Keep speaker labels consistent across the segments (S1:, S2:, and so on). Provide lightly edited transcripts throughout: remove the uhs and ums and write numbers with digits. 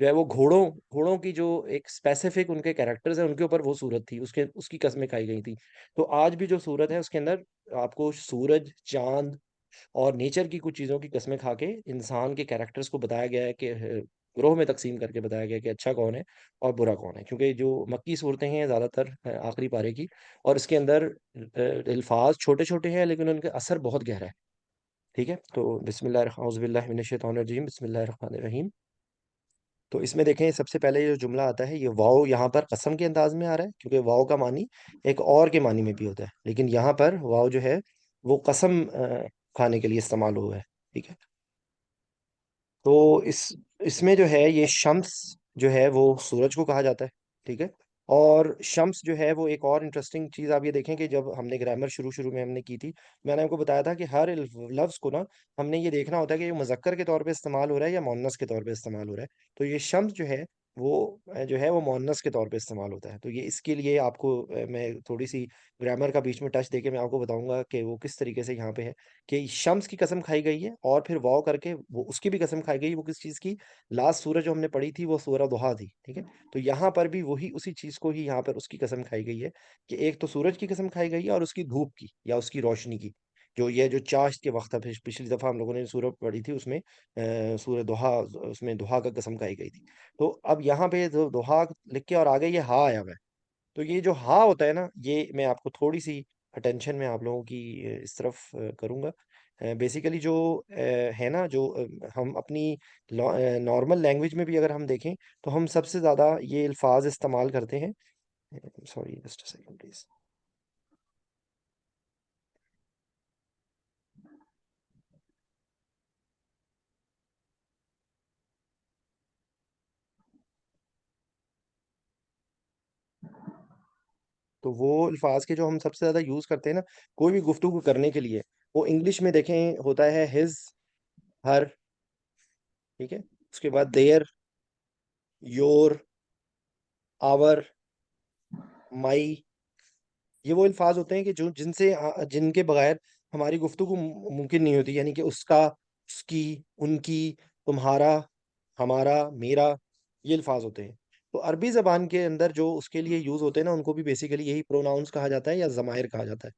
S1: جو ہے وہ گھوڑوں گھوڑوں کی جو ایک اسپیسیفک ان کے کیریکٹرز ہیں ان کے اوپر وہ صورت تھی، اس کی قسمیں کھائی گئی تھی۔ تو آج بھی جو صورت ہے اس کے اندر آپ کو سورج، چاند اور نیچر کی کچھ چیزوں کی قسمیں کھا کے انسان کے کیریکٹرز کو بتایا گیا ہے کہ گروہ میں تقسیم کر کے بتایا گیا ہے کہ اچھا کون ہے اور برا کون ہے، کیونکہ جو مکی صورتیں ہیں زیادہ تر آخری پارے کی، اور اس کے اندر الفاظ چھوٹے چھوٹے ہیں لیکن ان کا اثر بہت گہرا ہے۔ ٹھیک ہے، تو بسم اللہ الرحمن اعوذ باللہ من الشیطان الرجیم، بسم اللہ الرحمن الرحیم۔ تو اس میں دیکھیں سب سے پہلے جو جملہ آتا ہے، یہ واؤ یہاں پر قسم کے انداز میں آ رہا ہے، کیونکہ واؤ کا معنی ایک اور کے معنی میں بھی ہوتا ہے، لیکن یہاں پر واؤ جو ہے وہ قسم کھانے کے لیے استعمال ہوا ہے۔ ٹھیک ہے، تو اس میں جو ہے یہ شمس جو ہے وہ سورج کو کہا جاتا ہے۔ ٹھیک ہے، اور شمس جو ہے وہ ایک اور انٹرسٹنگ چیز آپ یہ دیکھیں کہ جب ہم نے گرامر شروع میں ہم نے کی تھی، میں نے آپ کو بتایا تھا کہ ہر لفظ کو نا ہم نے یہ دیکھنا ہوتا ہے کہ یہ مذکر کے طور پہ استعمال ہو رہا ہے یا مؤنث کے طور پہ استعمال ہو رہا ہے۔ تو یہ شمس جو ہے وہ جو ہے وہ مؤنث کے طور پہ استعمال ہوتا ہے، تو یہ اس کے لیے آپ کو میں تھوڑی سی گرامر کا بیچ میں ٹچ دے کے میں آپ کو بتاؤں گا کہ وہ کس طریقے سے یہاں پہ ہے کہ شمس کی قسم کھائی گئی ہے، اور پھر واو کر کے وہ اس کی بھی قسم کھائی گئی، وہ کس چیز کی؟ لاسٹ سورج جو ہم نے پڑھی تھی وہ سورہ ضحیٰ تھی۔ ٹھیک ہے، تو یہاں پر بھی وہی اسی چیز کو ہی یہاں پر اس کی قسم کھائی گئی ہے کہ ایک تو سورج کی قسم کھائی گئی ہے اور اس کی دھوپ کی یا اس کی روشنی کی، جو یہ جو چاشت کے وقت ہے، پچھلی دفعہ ہم لوگوں نے سورہ پڑھی تھی اس میں سورہ ضحیٰ، اس میں ضحیٰ کا قسم کھائی گئی تھی۔ تو اب یہاں پہ جو ضحیٰ لکھ کے اور آگے یہ ہا آیا ہوا ہے، تو یہ جو ہا ہوتا ہے نا، یہ میں آپ کو تھوڑی سی اٹینشن میں آپ لوگوں کی اس طرف کروں گا۔ بیسیکلی جو ہے نا، جو ہم اپنی نارمل لینگویج میں بھی اگر ہم دیکھیں تو ہم سب سے زیادہ یہ الفاظ استعمال کرتے ہیں۔ Sorry just second please. تو وہ الفاظ کے جو ہم سب سے زیادہ یوز کرتے ہیں نا کوئی بھی گفتگو کرنے کے لیے، وہ انگلش میں دیکھیں ہوتا ہے ہز، ہر، ٹھیک ہے، اس کے بعد دیئر، یور، آور، مائی، یہ وہ الفاظ ہوتے ہیں کہ جو جن کے بغیر ہماری گفتگو ممکن نہیں ہوتی، یعنی کہ اس کا، اس کی، ان کی، تمہارا، ہمارا، میرا، یہ الفاظ ہوتے ہیں۔ تو عربی زبان کے اندر جو اس کے لیے یوز ہوتے ہیں نا، ان کو بھی بیسیکلی یہی پروناؤنس کہا جاتا ہے یا ضمائر کہا جاتا ہے۔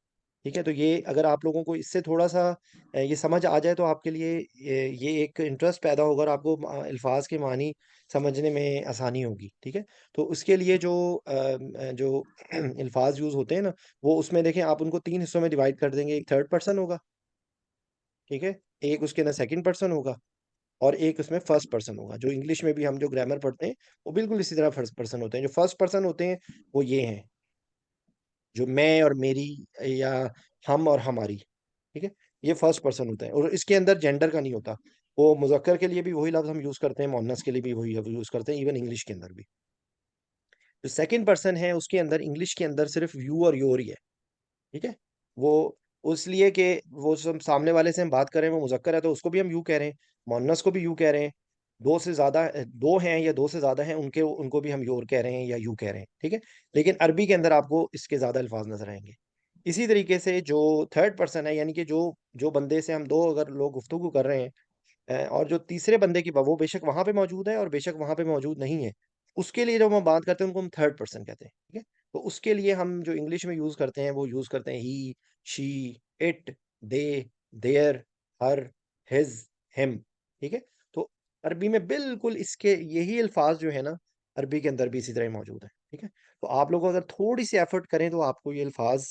S1: ٹھیک ہے، تو یہ اگر آپ لوگوں کو اس سے تھوڑا سا یہ سمجھ آ جائے تو آپ کے لیے یہ ایک انٹرسٹ پیدا ہوگا اور آپ کو الفاظ کے معنی سمجھنے میں آسانی ہوگی۔ ٹھیک ہے، تو اس کے لیے جو الفاظ یوز ہوتے ہیں نا، وہ اس میں دیکھیں آپ ان کو تین حصوں میں ڈیوائڈ کر دیں گے، ایک تھرڈ پرسن ہوگا، ٹھیک ہے، ایک اس کے اندر سیکنڈ پرسن ہوگا، اور ایک اس میں فرسٹ پرسن ہوگا۔ جو انگلش میں بھی ہم جو گرامر پڑھتے ہیں وہ بالکل اسی طرح فرسٹ پرسن ہوتے ہیں۔ جو فرسٹ پرسن ہوتے ہیں وہ یہ ہیں، جو میں اور میری، یا ہم اور ہماری، ٹھیک ہے، یہ فرسٹ پرسن ہوتا ہے، اور اس کے اندر جینڈر کا نہیں ہوتا۔ وہ مذکر کے لیے بھی وہی لفظ ہم یوز کرتے ہیں، مؤنث کے لیے بھی وہی لفظ یوز کرتے ہیں، ایون انگلش کے اندر بھی۔ جو سیکنڈ پرسن ہے اس کے اندر انگلش کے اندر صرف یو اور یور ہی ہے، ٹھیک ہے، وہ اس لیے کہ وہ سامنے والے سے ہم بات کر رہے ہیں، وہ مذکر ہے تو اس کو بھی ہم یو کہہ رہے ہیں، مؤنث کو بھی یو کہہ رہے ہیں، دو سے زیادہ، دو ہیں یا دو سے زیادہ ہیں ان کو بھی ہم یور کہہ رہے ہیں یا یو کہہ رہے ہیں، ٹھیک ہے۔ لیکن عربی کے اندر آپ کو اس کے زیادہ الفاظ نظر آئیں گے۔ اسی طریقے سے جو تھرڈ پرسن ہے، یعنی کہ جو بندے سے ہم دو اگر لوگ گفتگو کر رہے ہیں، اور جو تیسرے بندے کی وہ بے شک وہاں پہ موجود ہے اور بے شک وہاں پہ موجود نہیں ہے، اس کے لیے جو ہم بات کرتے ہیں ان کو ہم تھرڈ پرسن کہتے ہیں، ٹھیک ہے۔ تو اس کے لیے ہم جو انگلش میں یوز کرتے ہیں وہ یوز کرتے ہیں he, she, it, they, there, her, his, him, ٹھیک ہے۔ تو عربی میں بالکل اس کے یہی الفاظ جو ہے نا، عربی کے اندر بھی اسی طرح موجود ہیں، ٹھیک ہے۔ تو آپ لوگ اگر تھوڑی سی ایفرٹ کریں تو آپ کو یہ الفاظ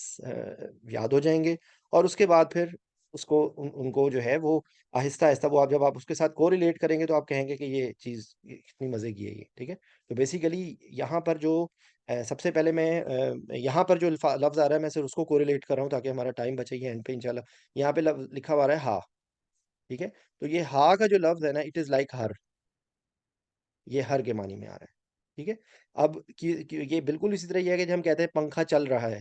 S1: یاد ہو جائیں گے، اور اس کے بعد پھر اس کو ان کو جو ہے وہ آہستہ آہستہ وہ جب آپ اس کے ساتھ کو ریلیٹ کریں گے تو آپ کہیں گے کہ یہ چیز کتنی مزے کی ہے یہ، ٹھیک ہے۔ تو بیسیکلی یہاں پر جو سب سے پہلے میں یہاں پر جو لفظ آ رہا ہے میں صرف اس کو کوریلیٹ کر رہا ہوں تاکہ ہمارا ٹائم بچے، یہ اینڈ پہ انشاءاللہ یہاں پہ لکھا ہوا رہا ہے ہا، ٹھیک ہے۔ تو یہ ہا کا جو لفظ ہے نا، اٹ از لائک ہر، یہ ہر کے معنی میں آ رہا ہے، ٹھیک ہے۔ اب یہ بالکل اسی طرح یہ ہے کہ جب ہم کہتے ہیں پنکھا چل رہا ہے،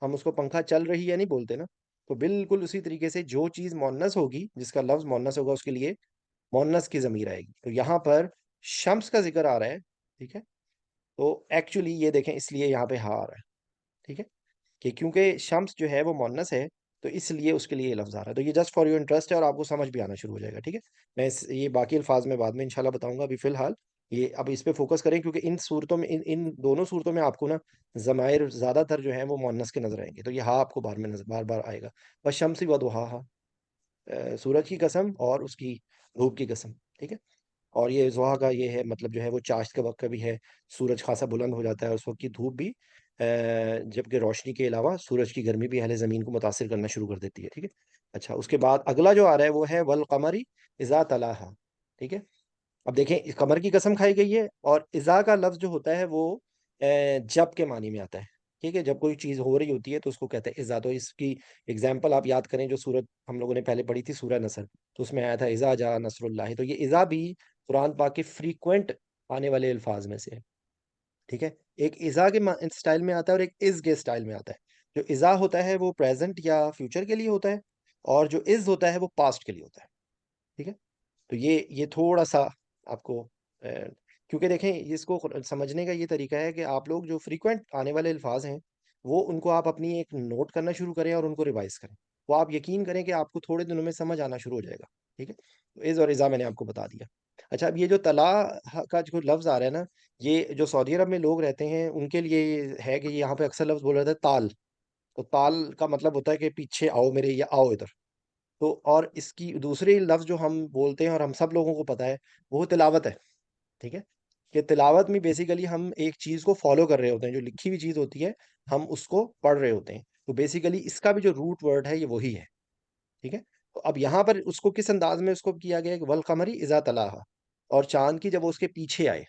S1: ہم اس کو پنکھا چل رہی ہے نہیں بولتے نا، تو بالکل اسی طریقے سے جو چیز مؤنث ہوگی، جس کا لفظ مؤنث ہوگا، اس کے لیے مؤنث کی ضمیر آئے گی۔ تو یہاں پر شمس کا ذکر آ رہا ہے، ٹھیک ہے، تو ایکچولی یہ دیکھیں اس لیے یہاں پہ ہا آ رہا ہے، ٹھیک ہے، کہ کیونکہ شمس جو ہے وہ مؤنث ہے، تو اس لیے اس کے لیے یہ لفظ آ رہا ہے۔ تو یہ جسٹ فار یور انٹرسٹ ہے اور آپ کو سمجھ بھی آنا شروع ہو جائے گا، ٹھیک ہے۔ میں یہ باقی الفاظ میں بعد میں انشاءاللہ بتاؤں گا، ابھی فی الحال یہ اب اس پہ فوکس کریں، کیونکہ ان صورتوں میں ان دونوں صورتوں میں آپ کو نا ضمائر زیادہ تر جو ہیں وہ مؤنث کے نظر آئیں گے، تو یہ ہا آپ کو بار میں بار بار آئے گا. والشمس وضحاہا، سورج کی قسم اور اس کی دھوپ کی قسم. ٹھیک ہے. اور یہ ضحا کا یہ ہے مطلب جو ہے وہ چاشت کے وقت کا بھی ہے، سورج خاصا بلند ہو جاتا ہے اس وقت کی دھوپ بھی، جبکہ روشنی کے علاوہ سورج کی گرمی بھی اہل زمین کو متاثر کرنا شروع کر دیتی ہے. ٹھیک ہے. اچھا، اس کے بعد اگلا جو آ رہا ہے وہ ہے والقمری اذا تلاہا. ٹھیک ہے. اب دیکھیں قمر کی قسم کھائی گئی ہے، اور اذا کا لفظ جو ہوتا ہے وہ جب کے معنی میں آتا ہے. ٹھیک ہے. جب کوئی چیز ہو رہی ہوتی ہے تو اس کو کہتے ہیں اذا. تو اس کی اگزامپل آپ یاد کریں جو سورت ہم لوگوں نے پہلے پڑھی تھی، سورہ نصر، تو اس میں آیا تھا اذا جاء نصر اللہ. تو یہ اذا بھی قرآن پاک کے فریکوینٹ آنے والے الفاظ میں سے ہے. ٹھیک ہے. ایک اذا کے سٹائل میں آتا ہے اور ایک از کے سٹائل میں آتا ہے. جو اذا ہوتا ہے وہ پریزنٹ یا فیوچر کے لیے ہوتا ہے، اور جو از ہوتا ہے وہ پاسٹ کے لیے ہوتا ہے. ٹھیک ہے. تو یہ تھوڑا سا آپ کو کیونکہ دیکھیں اس کو سمجھنے کا یہ طریقہ ہے کہ آپ لوگ جو فریکوینٹ آنے والے الفاظ ہیں وہ ان کو آپ اپنی ایک نوٹ کرنا شروع کریں اور ان کو ریوائز کریں. وہ آپ یقین کریں کہ آپ کو تھوڑے دنوں میں سمجھ آنا شروع ہو جائے گا. ٹھیک ہے. تو از اور ازا میں نے آپ کو بتا دیا. اچھا، اب یہ جو طلا کا جو لفظ آ رہا ہے نا، یہ جو سعودی عرب میں لوگ رہتے ہیں ان کے لیے یہ ہے کہ یہاں پہ اکثر لفظ بول رہا تھا تال. تو تال کا مطلب ہوتا ہے کہ پیچھے آؤ میرے، یا آؤ ادھر. تو اور اس کی دوسری لفظ جو ہم بولتے ہیں اور ہم سب لوگوں کو پتا ہے وہ تلاوت ہے. ٹھیک ہے. کہ تلاوت میں بیسیکلی ہم ایک چیز کو فالو کر رہے ہوتے ہیں، جو لکھی ہوئی چیز ہوتی ہے ہم اس کو پڑھ رہے ہوتے ہیں. تو بیسیکلی اس کا بھی جو روٹ ورڈ ہے یہ وہی ہے. ٹھیک ہے. تو اب یہاں پر اس کو کس انداز میں اس کو کیا گیا کہ والقمری اذا تلاہا، اور چاند کی جب وہ اس کے پیچھے آئے.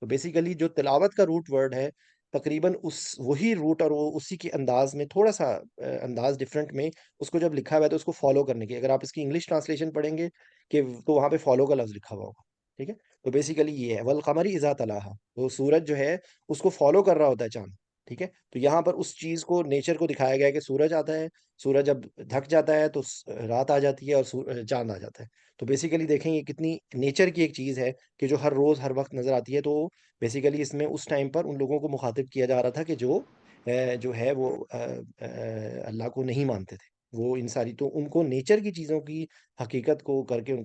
S1: تو بیسیکلی جو تلاوت کا روٹ ورڈ ہے تقریباً اس وہی روٹ اور وہ اسی کے انداز میں تھوڑا سا انداز ڈفرنٹ میں اس کو جب لکھا ہوا ہے تو اس کو فالو کرنے کی، اگر آپ اس کی انگلش ٹرانسلیشن پڑھیں گے کہ تو وہاں پہ فالو کا لفظ لکھا ہوا ہوگا. ٹھیک ہے. تو بیسیکلی یہ ہے والقمری اذا تلاہا، وہ سورج جو ہے اس کو فالو کر رہا ہوتا ہے چاند. ٹھیک ہے. تو یہاں پر اس چیز کو نیچر کو دکھایا گیا ہے کہ سورج آتا ہے، سورج جب دھک جاتا ہے تو رات آ جاتی ہے اور چاند آ جاتا ہے. تو بیسیکلی دیکھیں یہ کتنی نیچر کی ایک چیز ہے کہ جو ہر روز ہر وقت نظر آتی ہے. تو بیسیکلی اس میں اس ٹائم پر ان لوگوں کو مخاطب کیا جا رہا تھا کہ جو ہے وہ اللہ کو نہیں مانتے تھے. وہ ان ساری تو ان کو نیچر کی چیزوں کی حقیقت کو کر کے ان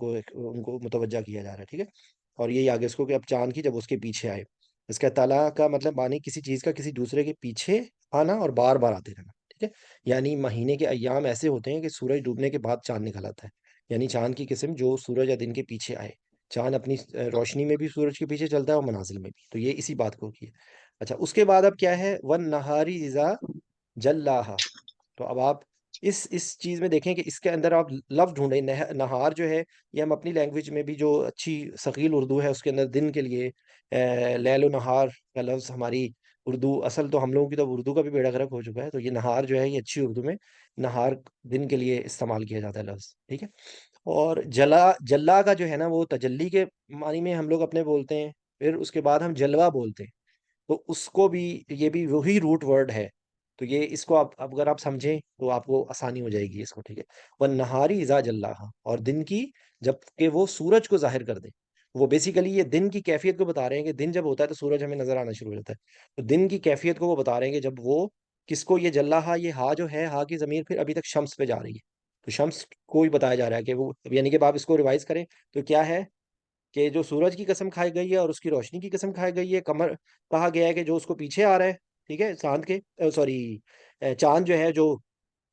S1: کو متوجہ کیا جا رہا ہے. ٹھیک ہے. اور یہی آگے اس کو کہ اب چاند کی جب اس کے پیچھے آئے، اس کا تالا کا مطلب معنی کسی چیز کا کسی دوسرے کے پیچھے آنا اور بار بار آتے رہنا. ٹھیک ہے. یعنی مہینے کے ایام ایسے ہوتے ہیں کہ سورج ڈوبنے کے بعد چاند نکل آتا ہے. یعنی چاند کی قسم جو سورج یا دن کے پیچھے آئے. چاند اپنی روشنی میں بھی سورج کے پیچھے چلتا ہے اور منازل میں بھی. تو یہ اسی بات کو کی ہے. اچھا، اس کے بعد اب کیا ہے ون نہاری اذا جلاہا. تو اب آپ اس چیز میں دیکھیں کہ اس کے اندر آپ لفظ ڈھونڈیں. نہار جو ہے یہ ہم اپنی لینگویج میں بھی جو اچھی ثقیل اردو ہے اس کے اندر دن کے لیے لیل و نہار کا لفظ ہماری اردو اصل تو ہم لوگوں کی تو اردو کا بھی بیڑا غرق ہو چکا ہے. تو یہ نہار جو ہے یہ اچھی اردو میں نہار دن کے لیے استعمال کیا جاتا ہے لفظ. ٹھیک ہے. اور جلا کا جو ہے نا وہ تجلی کے معنی میں ہم لوگ اپنے بولتے ہیں. پھر اس کے بعد ہم جلوہ بولتے ہیں. تو اس کو بھی یہ بھی وہی روٹ ورڈ ہے. تو یہ اس کو آپ اگر آپ سمجھیں تو آپ کو آسانی ہو جائے گی اس کو. ٹھیک ہے. وہ نہاری اذا جلاہا، اور دن کی جب کہ وہ سورج کو ظاہر کر دے. وہ بیسیکلی یہ دن کی کیفیت کو بتا رہے ہیں کہ دن جب ہوتا ہے تو سورج ہمیں نظر آنا شروع ہو جاتا ہے. تو دن کی کیفیت کو وہ بتا رہے ہیں کہ جب وہ کس کو یہ جلاہا، یہ ہا جو ہے ہا کی ضمیر پھر ابھی تک شمس پہ جا رہی ہے. تو شمس کو ہی بتایا جا رہا ہے کہ وہ یعنی کہ آپ اس کو ریوائز کریں تو کیا ہے کہ جو سورج کی قسم کھائی گئی ہے اور اس کی روشنی کی قسم کھائی گئی ہے. قمر کہا گیا ہے کہ جو اس کو پیچھے آ رہا ہے. ٹھیک ہے. چاند کے سوری چاند جو ہے جو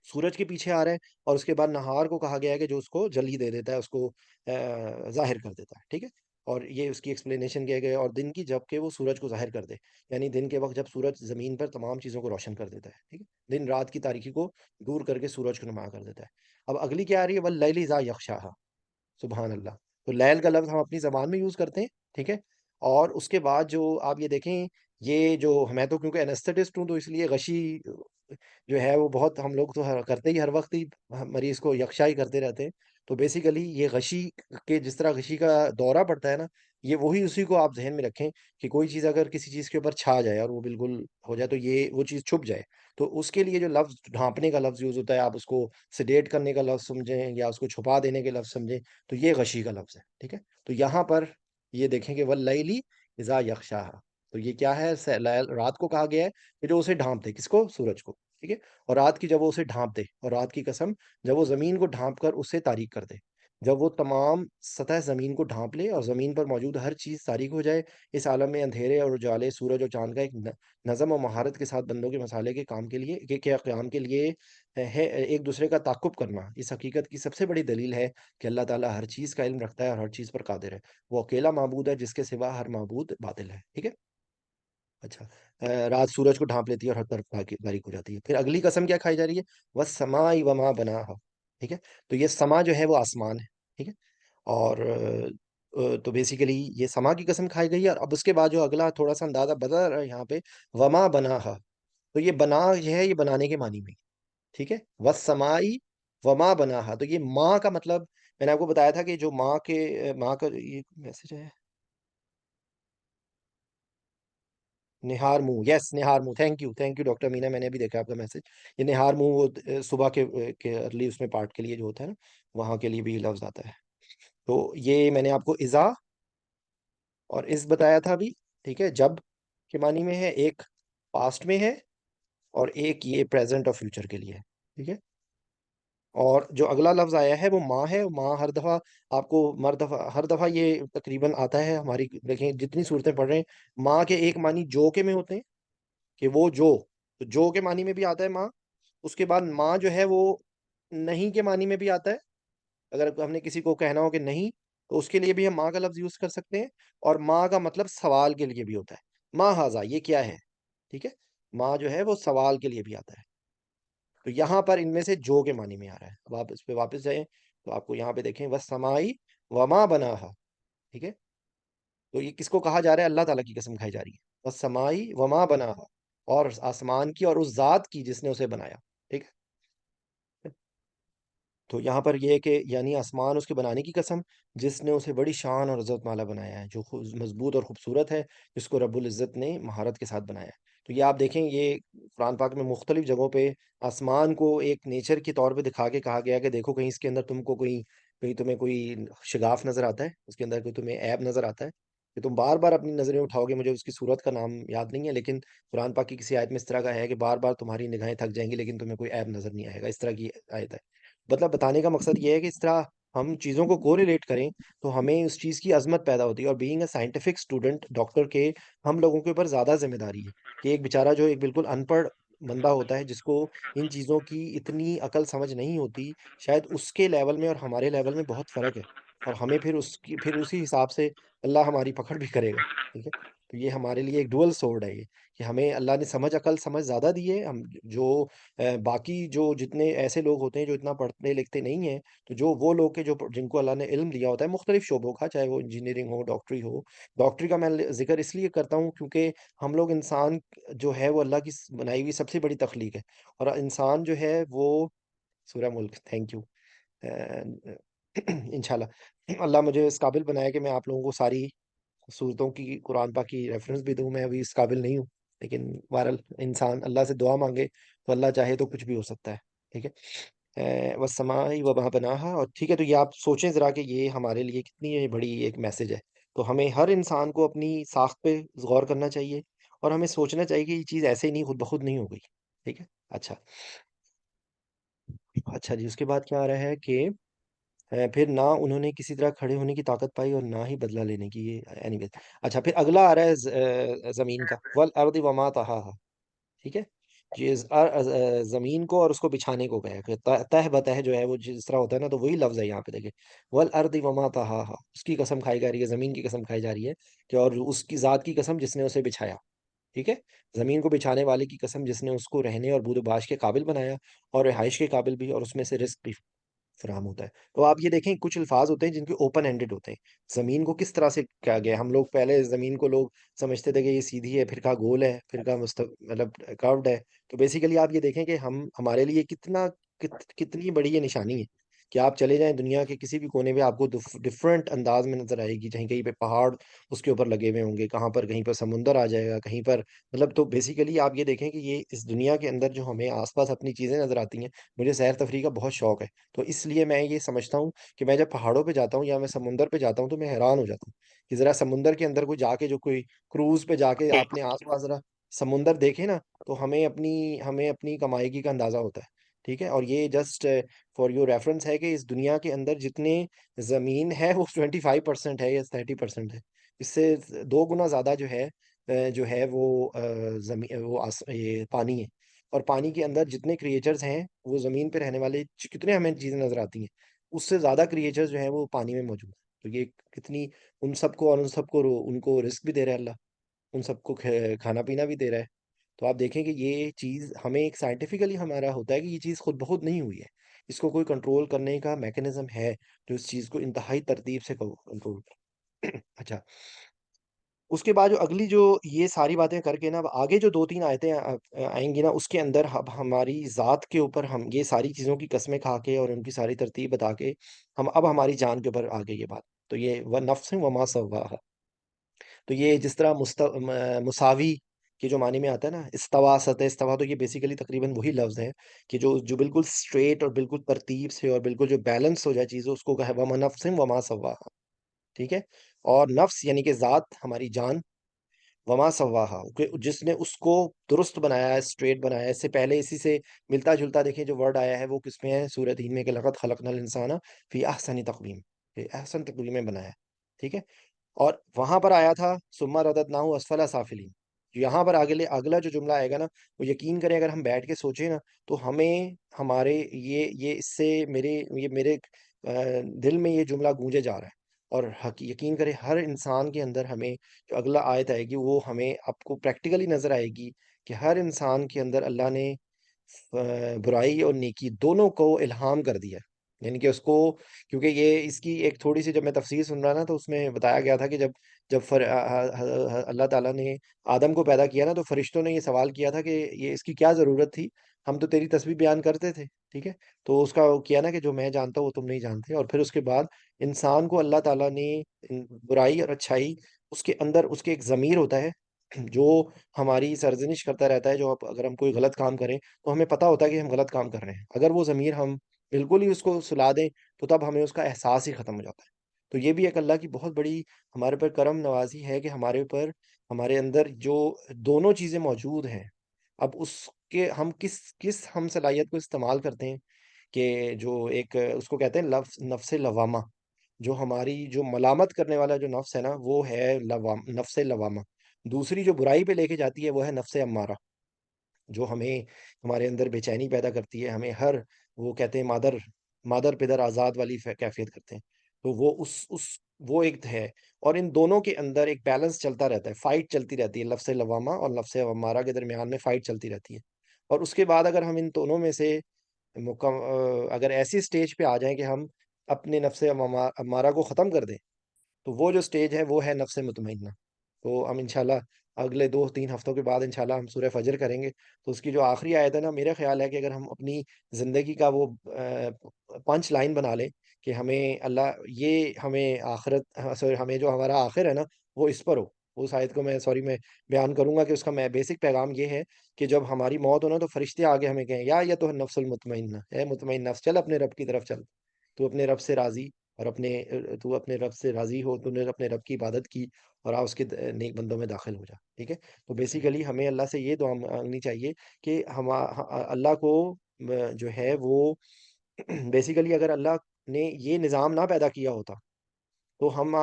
S1: سورج کے پیچھے آ رہا ہے. اور اس کے بعد نہار کو کہا گیا ہے کہ جو اس کو جلی دے دیتا ہے، اس کو ظاہر کر دیتا ہے. ٹھیک ہے. اور یہ اس کی ایکسپلینیشن کیا گیا. اور دن کی جب کہ وہ سورج کو ظاہر کر دے، یعنی دن کے وقت جب سورج زمین پر تمام چیزوں کو روشن کر دیتا ہے. ٹھیک ہے. دن رات کی تاریکی کو دور کر کے سورج کو نما کر دیتا ہے. اب اگلی کیا آ رہی ہے واللیل اذا یغشاہا. سبحان اللہ. تو لیل کا لفظ ہم اپنی زبان میں یوز کرتے ہیں. ٹھیک ہے. اور اس کے بعد جو آپ یہ دیکھیں، یہ جو میں تو کیونکہ انستھیٹسٹ ہوں تو اس لیے غشی جو ہے وہ بہت ہم لوگ تو کرتے ہی ہر وقت ہی مریض کو یکشا ہی کرتے رہتے ہیں. تو بیسیکلی یہ غشی کے جس طرح غشی کا دورہ پڑتا ہے نا، یہ وہی اسی کو آپ ذہن میں رکھیں کہ کوئی چیز اگر کسی چیز کے اوپر چھا جائے اور وہ بالکل ہو جائے تو یہ وہ چیز چھپ جائے. تو اس کے لیے جو لفظ ڈھانپنے کا لفظ یوز ہوتا ہے، آپ اس کو سیڈیٹ کرنے کا لفظ سمجھیں یا اس کو چھپا دینے کے لفظ سمجھیں، تو یہ غشی کا لفظ ہے. ٹھیک ہے. تو یہاں پر یہ دیکھیں کہ واللیلی اذا یغشاہا. تو یہ کیا ہے؟ رات کو کہا گیا ہے کہ جو اسے ڈھانپ دے، کس کو؟ سورج کو. ٹھیک ہے. اور رات کی جب وہ اسے ڈھانپ دے، اور رات کی قسم جب وہ زمین کو ڈھانپ کر اسے تاریک کر دے. جب وہ تمام سطح زمین کو ڈھانپ لے اور زمین پر موجود ہر چیز تاریک ہو جائے، اس عالم میں اندھیرے اور اجالے، سورج اور چاند کا ایک نظم و مہارت کے ساتھ بندوں کے مسالے کے کام کے لیے کے قیام کے لیے ہے ایک دوسرے کا تعاقب کرنا، اس حقیقت کی سب سے بڑی دلیل ہے کہ اللہ تعالیٰ ہر چیز کا علم رکھتا ہے اور ہر چیز پر قادر ہے۔ وہ اکیلا معبود ہے جس کے سوا ہر معبود باطل ہے، ٹھیک ہے؟ اچھا، رات سورج کو ڈھانپ لیتی ہے اور ہر طرف باریک ہو جاتی ہے۔ پھر اگلی قسم کیا کھائی جا رہی ہے؟ والسماء وما بناہا، ٹھیک ہے؟ تو یہ سما جو ہے وہ آسمان ہے، ٹھیک ہے؟ اور تو بیسیکلی یہ سما کی قسم کھائی گئی ہے، اور اب اس کے بعد جو اگلا تھوڑا سا اندازہ بدل رہا ہے یہاں پہ، وما بناہا، تو یہ بنا یہ ہے، یہ بنانے کے معنی میں، ٹھیک ہے؟ والسماء وما بناہا، تو یہ ماں کا مطلب میں نے آپ کو بتایا تھا کہ جو ماں کا یہ میسج ہے، نہار منہ، یس نہار منہ، تھینک یو ڈاکٹر مینا، میں نے بھی دیکھا آپ کا میسج۔ یہ نہار منہ وہ صبح کے ارلی اس میں پارٹ کے لیے جو ہوتا ہے نا، وہاں کے لیے بھی یہ لفظ آتا ہے۔ تو یہ میں نے آپ کو ازا اور اس بتایا تھا ابھی، ٹھیک ہے؟ جب کے معنی میں ہے، ایک پاسٹ میں ہے، اور ایک یہ پریزنٹ اور فیوچر کے لیے ہے، ٹھیک ہے؟ اور جو اگلا لفظ آیا ہے وہ ماں ہے۔ ماں ہر دفعہ آپ کو ہر دفعہ یہ تقریباً آتا ہے ہماری، دیکھیں جتنی صورتیں پڑھ رہے ہیں، ماں کے ایک معنی جو کے میں ہوتے ہیں کہ وہ جو کے معنی میں بھی آتا ہے ماں۔ اس کے بعد ماں جو ہے وہ نہیں کے معنی میں بھی آتا ہے، اگر ہم نے کسی کو کہنا ہو کہ نہیں، تو اس کے لیے بھی ہم ماں کا لفظ یوز کر سکتے ہیں، اور ماں کا مطلب سوال کے لیے بھی ہوتا ہے، ماں ہاضا یہ کیا ہے، ٹھیک ہے؟ ماں جو ہے وہ سوال کے لیے بھی آتا ہے۔ تو یہاں پر ان میں سے جو کے معنی میں آ رہا ہے۔ اب آپ اس پہ واپس جائیں تو آپ کو یہاں پہ دیکھیں وَالسَّمَاءِ وَمَا بَنَاهَا، ٹھیک ہے؟ تو یہ کس کو کہا جا رہا ہے؟ اللہ تعالیٰ کی قسم کھائی جا رہی ہے، وَالسَّمَاءِ وَمَا بَنَاهَا، اور آسمان کی اور اس ذات کی جس نے اسے بنایا، ٹھیک ہے؟ تو یہاں پر یہ ہے کہ یعنی آسمان اس کے بنانے کی قسم جس نے اسے بڑی شان اور عظمت والا بنایا ہے، جو مضبوط اور خوبصورت ہے، جس کو رب العزت نے مہارت کے ساتھ بنایا ہے۔ تو یہ آپ دیکھیں، یہ قرآن پاک میں مختلف جگہوں پہ آسمان کو ایک نیچر کے طور پہ دکھا کے کہا گیا کہ دیکھو کہیں اس کے اندر تم کو کہیں تمہیں کوئی شگاف نظر آتا ہے، اس کے اندر کوئی تمہیں عیب نظر آتا ہے کہ تم بار بار اپنی نظریں اٹھاؤ گے، مجھے اس کی صورت کا نام یاد نہیں ہے، لیکن قرآن پاک کی کسی آیت میں اس طرح کا ہے کہ بار بار تمہاری نگاہیں تھک جائیں گی لیکن تمہیں کوئی عیب نظر نہیں آئے گا، اس طرح کی آیت ہے۔ مطلب بتانے کا مقصد یہ ہے کہ اس طرح ہم چیزوں کو کوریلیٹ کریں تو ہمیں اس چیز کی عظمت پیدا ہوتی ہے، اور being a scientific student, doctor کے ہم لوگوں کے اوپر زیادہ ذمہ داری ہے کہ ایک بیچارہ جو ایک بالکل ان پڑھ بندہ ہوتا ہے، جس کو ان چیزوں کی اتنی عقل سمجھ نہیں ہوتی، شاید اس کے لیول میں اور ہمارے لیول میں بہت فرق ہے، اور ہمیں پھر اسی حساب سے اللہ ہماری پکڑ بھی کرے گا، ٹھیک ہے؟ تو یہ ہمارے لیے ایک ڈوئل سورڈ ہے، یہ کہ ہمیں اللہ نے عقل سمجھ زیادہ دی ہے، ہم جو باقی جو جتنے ایسے لوگ ہوتے ہیں جو اتنا پڑھتے لکھتے نہیں ہیں، تو جو وہ لوگ کے جن کو اللہ نے علم دیا ہوتا ہے مختلف شعبوں کا، چاہے وہ انجینئرنگ ہو، ڈاکٹری ہو، ڈاکٹری کا میں ذکر اس لیے کرتا ہوں کیونکہ ہم لوگ انسان جو ہے وہ اللہ کی بنائی ہوئی سب سے بڑی تخلیق ہے، اور انسان جو ہے وہ سورہ ملک، تھینک یو، انشاءاللہ اللہ مجھے اس قابل بنایا کہ میں آپ لوگوں کو ساری صورتوں کی قرآن پاک کی ریفرنس بھی دوں، میں ابھی اس قابل نہیں ہوں، لیکن بہرحال انسان اللہ سے دعا مانگے تو اللہ چاہے تو کچھ بھی ہو سکتا ہے، ٹھیک ہے؟ والسماء وما بناہا، اور ٹھیک ہے، تو یہ آپ سوچیں ذرا کہ یہ ہمارے لیے کتنی بڑی ایک میسج ہے۔ تو ہمیں ہر انسان کو اپنی ساخت پہ غور کرنا چاہیے، اور ہمیں سوچنا چاہیے کہ یہ چیز ایسے ہی نہیں خود بخود نہیں ہو گئی، ٹھیک ہے؟ اچھا اچھا جی، اس کے بعد کیا آ رہا ہے کہ پھر نہ انہوں نے کسی طرح کھڑے ہونے کی طاقت پائی اور نہ ہی بدلہ لینے کی، یہ اینی ویز۔ اچھا، پھر اگلا آ رہا ہے زمین کا، والارض وما طحاہا، ٹھیک ہے؟ زمین کو اور اس کو بچھانے کو گیا کہ تہ بتہ جو ہے وہ جس طرح ہوتا ہے نا، تو وہی لفظ ہے یہاں پہ دیکھیں، والارض وما طحاہا، اس کی قسم کھائی جا رہی ہے، زمین کی قسم کھائی جا رہی ہے کہ اور اس کی ذات کی قسم جس نے اسے بچھایا، ٹھیک ہے؟ زمین کو بچھانے والے کی قسم جس نے اس کو رہنے اور بود و باش کے قابل بنایا، اور رہائش کے قابل بھی، اور اس میں سے رزق بھی فراہم ہوتا ہے۔ تو آپ یہ دیکھیں کچھ الفاظ ہوتے ہیں جن کے اوپن اینڈڈ ہوتے ہیں۔ زمین کو کس طرح سے کیا گیا؟ ہم لوگ پہلے زمین کو لوگ سمجھتے تھے کہ یہ سیدھی ہے، پھر کہا گول ہے، پھر کہا مطلب کروڈ ہے۔ تو بیسیکلی آپ یہ دیکھیں کہ ہمارے لیے کتنی بڑی یہ نشانی ہے کہ آپ چلے جائیں دنیا کے کسی بھی کونے میں، آپ کو ڈفرینٹ انداز میں نظر آئے گی، کہیں کہیں پہ پہاڑ اس کے اوپر لگے ہوئے ہوں گے، کہاں پر کہیں پر سمندر آ جائے گا، کہیں پر مطلب، تو بیسیکلی آپ یہ دیکھیں کہ یہ اس دنیا کے اندر جو ہمیں آس پاس اپنی چیزیں نظر آتی ہیں، مجھے سیر تفریح کا بہت شوق ہے، تو اس لیے میں یہ سمجھتا ہوں کہ میں جب پہاڑوں پہ جاتا ہوں یا میں سمندر پہ جاتا ہوں تو میں حیران ہو جاتا ہوں کہ ذرا سمندر کے اندر کوئی جا کے، جو کوئی کروز پہ جا کے آپ نے آس پاس ذرا سمندر دیکھے نا، تو ہمیں اپنی کمائیگی کا اندازہ ہوتا ہے، ٹھیک ہے، اور یہ جسٹ فار یور ریفرنس ہے کہ اس دنیا کے اندر جتنے زمین ہے وہ 25% ہے یا 30% ہے، اس سے 2 گنا زیادہ جو ہے وہ زمین وہ یہ پانی ہے، اور پانی کے اندر جتنے کریچرز ہیں وہ زمین پہ رہنے والے کتنے ہمیں چیزیں نظر آتی ہیں، اس سے زیادہ کریچرز جو ہیں وہ پانی میں موجود ہیں، تو یہ کتنی ان سب کو، اور ان سب کو ان کو رزق بھی دے رہا ہے اللہ، ان سب کو کھانا پینا بھی دے رہا ہے۔ تو آپ دیکھیں کہ یہ چیز ہمیں ایک سائنٹیفکلی ہمارا ہوتا ہے کہ یہ چیز خود بخود نہیں ہوئی ہے، اس کو کوئی کنٹرول کرنے کا میکنزم ہے جو اس چیز کو انتہائی ترتیب سے کنٹرول کرے۔ اچھا، اس کے بعد جو اگلی جو یہ ساری باتیں کر کے نا، اب آگے جو 2 3 آیتیں آئیں گی نا، اس کے اندر اب ہماری ذات کے اوپر ہم یہ ساری چیزوں کی قسمیں کھا کے اور ان کی ساری ترتیب بتا کے اب ہماری جان کے اوپر آ گئی یہ بات، تو یہ وہ نفس و ما سواہا، تو یہ جس طرح مساوی کے جو معنی میں آتا ہے نا، استوا سطح استوا، تو یہ بیسیکلی تقریباً وہی لفظ ہے کہ جو بالکل اسٹریٹ اور بالکل ترتیب سے اور بالکل جو بیلنس ہو جائے چیزیں، اس کو کہا ہے وما نفس وما سواہا، ٹھیک ہے، اور نفس یعنی کہ ذات ہماری جان، وما سواہا کہ جس نے اس کو درست بنایا ہے، اسٹریٹ بنایا ہے، اس سے پہلے اسی سے ملتا جلتا دیکھیں جو ورڈ آیا ہے وہ کس میں ہے، سورہ 3 میں، کہ لقد خلقنا الانسان فی احسن تقویم، فی احسن تقویم میں بنایا ہے، ٹھیک ہے، اور وہاں پر آیا تھا ثم رددناہ اسفل سافلین، یہاں پر اگلا جو جملہ آئے گا نا، وہ یقین کریں اگر ہم بیٹھ کے سوچیں نا، تو ہمیں ہمارے یہ اس سے میرے دل میں یہ جملہ گونجے جا رہا ہے، اور یقین کریں ہر انسان کے اندر ہمیں جو اگلا آیت آئے گی وہ ہمیں آپ کو پریکٹیکلی نظر آئے گی کہ ہر انسان کے اندر اللہ نے برائی اور نیکی دونوں کو الہام کر دیا ہے، یعنی کہ اس کو، کیونکہ یہ اس کی ایک تھوڑی سی جب میں تفسیر سن رہا نا، تو اس میں بتایا گیا تھا کہ جب اللہ تعالیٰ نے آدم کو پیدا کیا نا، تو فرشتوں نے یہ سوال کیا تھا کہ یہ اس کی کیا ضرورت تھی، ہم تو تیری تسبیح بیان کرتے تھے، ٹھیک ہے، تو اس کا وہ کیا نا کہ جو میں جانتا ہوں وہ تم نہیں جانتے، اور پھر اس کے بعد انسان کو اللہ تعالیٰ نے برائی اور اچھائی، اس کے اندر اس کے ایک ضمیر ہوتا ہے جو ہماری سرزنش کرتا رہتا ہے، جو اگر ہم کوئی غلط کام کریں تو ہمیں پتہ ہوتا ہے کہ ہم غلط کام کر رہے ہیں، اگر وہ ضمیر ہم بالکل ہی اس کو سلا دیں تو تب ہمیں اس کا احساس ہی ختم ہو جاتا ہے، تو یہ بھی ایک اللہ کی بہت بڑی ہمارے پر کرم نوازی ہے کہ ہمارے اوپر، ہمارے اندر جو دونوں چیزیں موجود ہیں، اب اس کے ہم کس ہم صلاحیت کو استعمال کرتے ہیں، کہ جو ایک اس کو کہتے ہیں لفظ نفس لوامہ، جو ہماری جو ملامت کرنے والا جو نفس ہے نا وہ ہے نفس لوامہ، دوسری جو برائی پہ لے کے جاتی ہے وہ ہے نفس امارہ، جو ہمیں ہمارے اندر بے چینی پیدا کرتی ہے، ہمیں ہر، وہ کہتے ہیں مادر پدر آزاد والی کیفیت کرتے ہیں، تو وہ وہ ایک ہے، اور ان دونوں کے اندر ایک بیلنس چلتا رہتا ہے، فائٹ چلتی رہتی ہے، لفظ لوامہ اور لفظ امارہ کے درمیان میں فائٹ چلتی رہتی ہے، اور اس کے بعد اگر ہم ان دونوں میں سے اگر ایسی سٹیج پہ آ جائیں کہ ہم اپنے نفس امارہ کو ختم کر دیں، تو وہ جو سٹیج ہے وہ ہے نفس مطمئنہ، تو ہم انشاءاللہ اگلے 2 3 ہفتوں کے بعد انشاءاللہ ہم سورہ فجر کریں گے، تو اس کی جو آخری آیت ہے نا، میرا خیال ہے کہ اگر ہم اپنی زندگی کا وہ پنچ لائن بنا لیں کہ ہمیں اللہ یہ ہمیں آخرت سوری ہمیں جو ہمارا آخر ہے نا وہ اس پر ہو، اس آیت کو میں بیان کروں گا کہ اس کا میں بیسک پیغام یہ ہے کہ جب ہماری موت ہو نا تو فرشتے آگے ہمیں کہیں یا تو نفس المطمئنہ، اے مطمئن نفس چل اپنے رب کی طرف چل، تو اپنے رب سے راضی، اور تو اپنے رب سے راضی ہو، تو نے اپنے رب کی عبادت کی اور آپ اس کے نیک بندوں میں داخل ہو جا، ٹھیک ہے، تو بیسیکلی ہمیں اللہ سے یہ دعا مانگنی چاہیے کہ ہم اللہ کو جو ہے وہ بیسیکلی اگر اللہ نے یہ نظام نہ پیدا کیا ہوتا تو ہم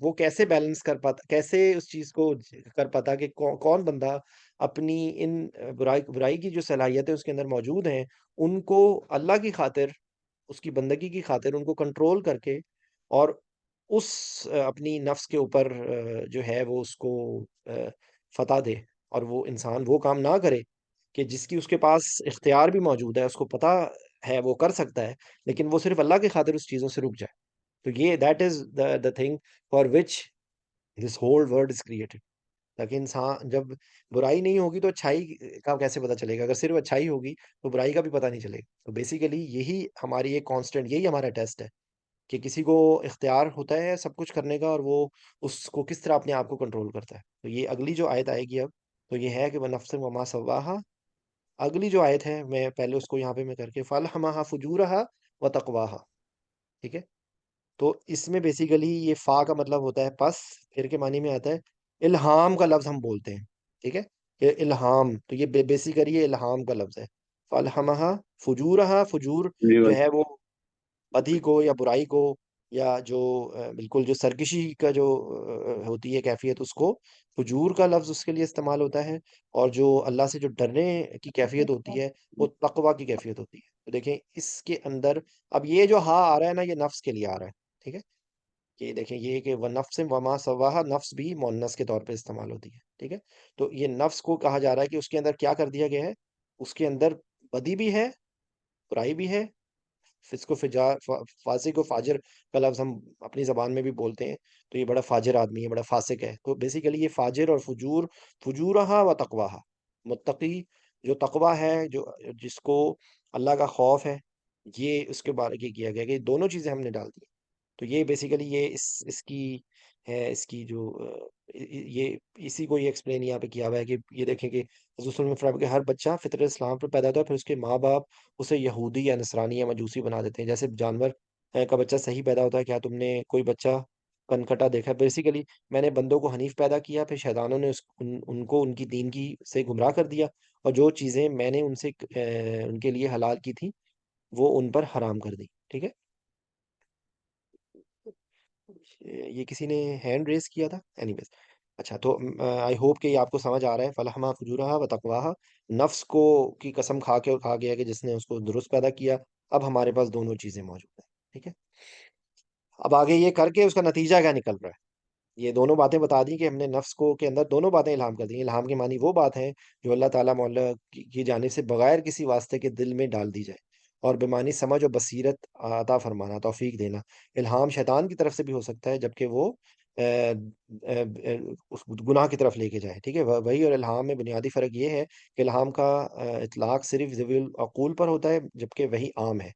S1: وہ کیسے بیلنس کر پاتا، کیسے اس چیز کو کر پاتا کہ کون بندہ اپنی ان برائی کی جو صلاحیتیں اس کے اندر موجود ہیں ان کو اللہ کی خاطر، اس کی بندگی کی خاطر ان کو کنٹرول کر کے، اور اس اپنی نفس کے اوپر جو ہے وہ اس کو فتح دے، اور وہ انسان وہ کام نہ کرے کہ جس کی اس کے پاس اختیار بھی موجود ہے، اس کو پتہ ہے وہ کر سکتا ہے، لیکن وہ صرف اللہ کی خاطر اس چیزوں سے رک جائے، تو یہ that is the thing for which this whole world is created، تاکہ انسان جب برائی نہیں ہوگی تو اچھائی کا کیسے پتہ چلے گا، اگر صرف اچھائی ہوگی تو برائی کا بھی پتہ نہیں چلے گا، تو بیسیکلی یہی ہماری ایک کانسٹنٹ، یہی ہمارا ٹیسٹ ہے کہ کسی کو اختیار ہوتا ہے سب کچھ کرنے کا، اور وہ اس کو کس طرح اپنے آپ کو کنٹرول کرتا ہے، تو یہ اگلی جو آیت آئے گی اب، تو یہ ہے کہ وہ نفس وما سواہا، اگلی جو آیت ہے میں پہلے اس کو یہاں پہ میں کر کے فَأَلْهَمَهَا فُجُورَهَا وَتَقْوَاهَا، ٹھیک ہے، تو اس میں بیسیکلی یہ فا کا مطلب ہوتا ہے پس، پھر کے معنی میں آتا ہے الہام کا لفظ ہم بولتے ہیں، ٹھیک ہے، کہ الہام، تو یہ بیسیکلی یہ الہام کا لفظ ہے، فالحمہا فجورہا، فجور
S2: جی
S1: جو
S2: بھائی.
S1: ہے وہ بدی کو یا برائی کو، یا جو بالکل جو سرکشی کا جو ہوتی ہے کیفیت، اس کو فجور کا لفظ اس کے لیے استعمال ہوتا ہے. اور جو اللہ سے جو ڈرنے کی کیفیت ہوتی ہے وہ تقوی کی کیفیت ہوتی ہے. تو دیکھیں اس کے اندر اب یہ جو ہاں آ رہا ہے نا، یہ نفس کے لیے آ رہا ہے. ٹھیک ہے، یہ دیکھیں یہ کہ نفس وما سواہا، نفس بھی مؤنث کے طور پہ استعمال ہوتی ہے. ٹھیک ہے، تو یہ نفس کو کہا جا رہا ہے کہ اس کے اندر کیا کر دیا گیا ہے، اس کے اندر بدی بھی ہے، برائی بھی ہے. فسق و فاسق و فاجر کا لفظ ہم اپنی زبان میں بھی بولتے ہیں. تو یہ بڑا فاجر آدمی ہے، بڑا فاسق ہے. تو بیسیکلی یہ فاجر اور فجور، فجورہا و تقواہا، متقی جو تقوی ہے، جو جس کو اللہ کا خوف ہے، یہ اس کے بارے یہ کیا گیا کہ یہ دونوں چیزیں ہم نے ڈال دی. تو یہ بیسیکلی یہ اس کی ہے، اس کی جو یہ اسی کو یہ ایکسپلین یہاں پہ کیا ہوا ہے کہ یہ دیکھیں کہ حضور صلی اللہ علیہ وسلم نے فرمایا کہ ہر بچہ فطرت اسلام پر پیدا ہوتا ہے، پھر اس کے ماں باپ اسے یہودی یا نصرانی یا مجوسی بنا دیتے ہیں. جیسے جانور کا بچہ صحیح پیدا ہوتا ہے، کیا تم نے کوئی بچہ کنکٹا دیکھا؟ بیسیکلی میں نے بندوں کو حنیف پیدا کیا، پھر شیطانوں نے ان کو ان کی دین کی سے گمراہ کر دیا، اور جو چیزیں میں نے ان سے ان کے لیے حلال کی تھی وہ ان پر حرام کر دی. ٹھیک ہے، یہ کسی نے ہینڈ ریز کیا تھا. اینی ویز، اچھا تو آئی ہوپ کہ یہ آپ کو سمجھ آ رہا ہے. فلحما فجورہا و تقواہا، نفس کو کی قسم کھا کے کہا گیا کہ جس نے اس کو درست پیدا کیا. اب ہمارے پاس دونوں چیزیں موجود ہیں. ٹھیک ہے، اب آگے یہ کر کے اس کا نتیجہ کیا نکل رہا ہے. یہ دونوں باتیں بتا دی کہ ہم نے نفس کو کے اندر دونوں باتیں الہام کر دی. الہام کے معنی وہ بات ہے جو اللہ تعالیٰ مولا کی جانب سے بغیر کسی واسطے کے دل میں ڈال دی جائے، اور بمانی سمجھ اور بصیرت عطا فرمانا، توفیق دینا. الہام شیطان کی طرف سے بھی ہو سکتا ہے، جبکہ وہ اس گناہ کی طرف لے کے جائے. ٹھیک ہے، وہی اور الہام میں بنیادی فرق یہ ہے کہ الہام کا اطلاق صرف ذوی العقول پر ہوتا ہے، جبکہ وہی عام ہے.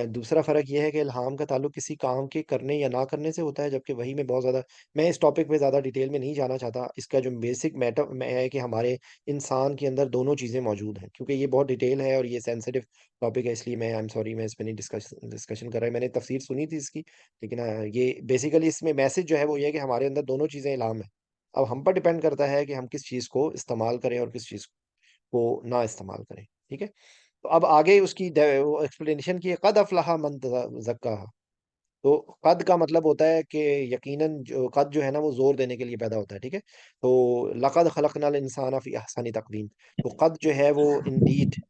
S1: دوسرا فرق یہ ہے کہ الہام کا تعلق کسی کام کے کرنے یا نہ کرنے سے ہوتا ہے، جبکہ وہی میں بہت زیادہ، میں اس ٹاپک پہ زیادہ ڈیٹیل میں نہیں جانا چاہتا. اس کا جو بیسک میٹر میں ہے کہ ہمارے انسان کے اندر دونوں چیزیں موجود ہیں. کیونکہ یہ بہت ڈیٹیل ہے اور یہ سینسیٹیو ٹاپک ہے، اس لیے میں آئی ایم سوری میں اس پہ نہیں ڈسکشن کر رہا. میں نے تفسیر سنی تھی اس کی، لیکن یہ بیسیکلی اس میں میسج جو ہے وہ یہ ہے کہ ہمارے اندر دونوں چیزیں الہام ہیں. اب ہم پر ڈیپینڈ کرتا ہے کہ ہم کس چیز کو استعمال کریں اور کس چیز کو نہ استعمال کریں. ٹھیک ہے، تو اب آگے اس کی ایکسپلینیشن کی، قد افلح من زکاہا. تو قد کا مطلب ہوتا ہے کہ یقیناً، جو قد جو ہے نا وہ زور دینے کے لیے پیدا ہوتا ہے. ٹھیک ہے، تو لقد خلقنا الانسان فی احسن تقویم. تو قد جو ہے وہ انڈیڈ،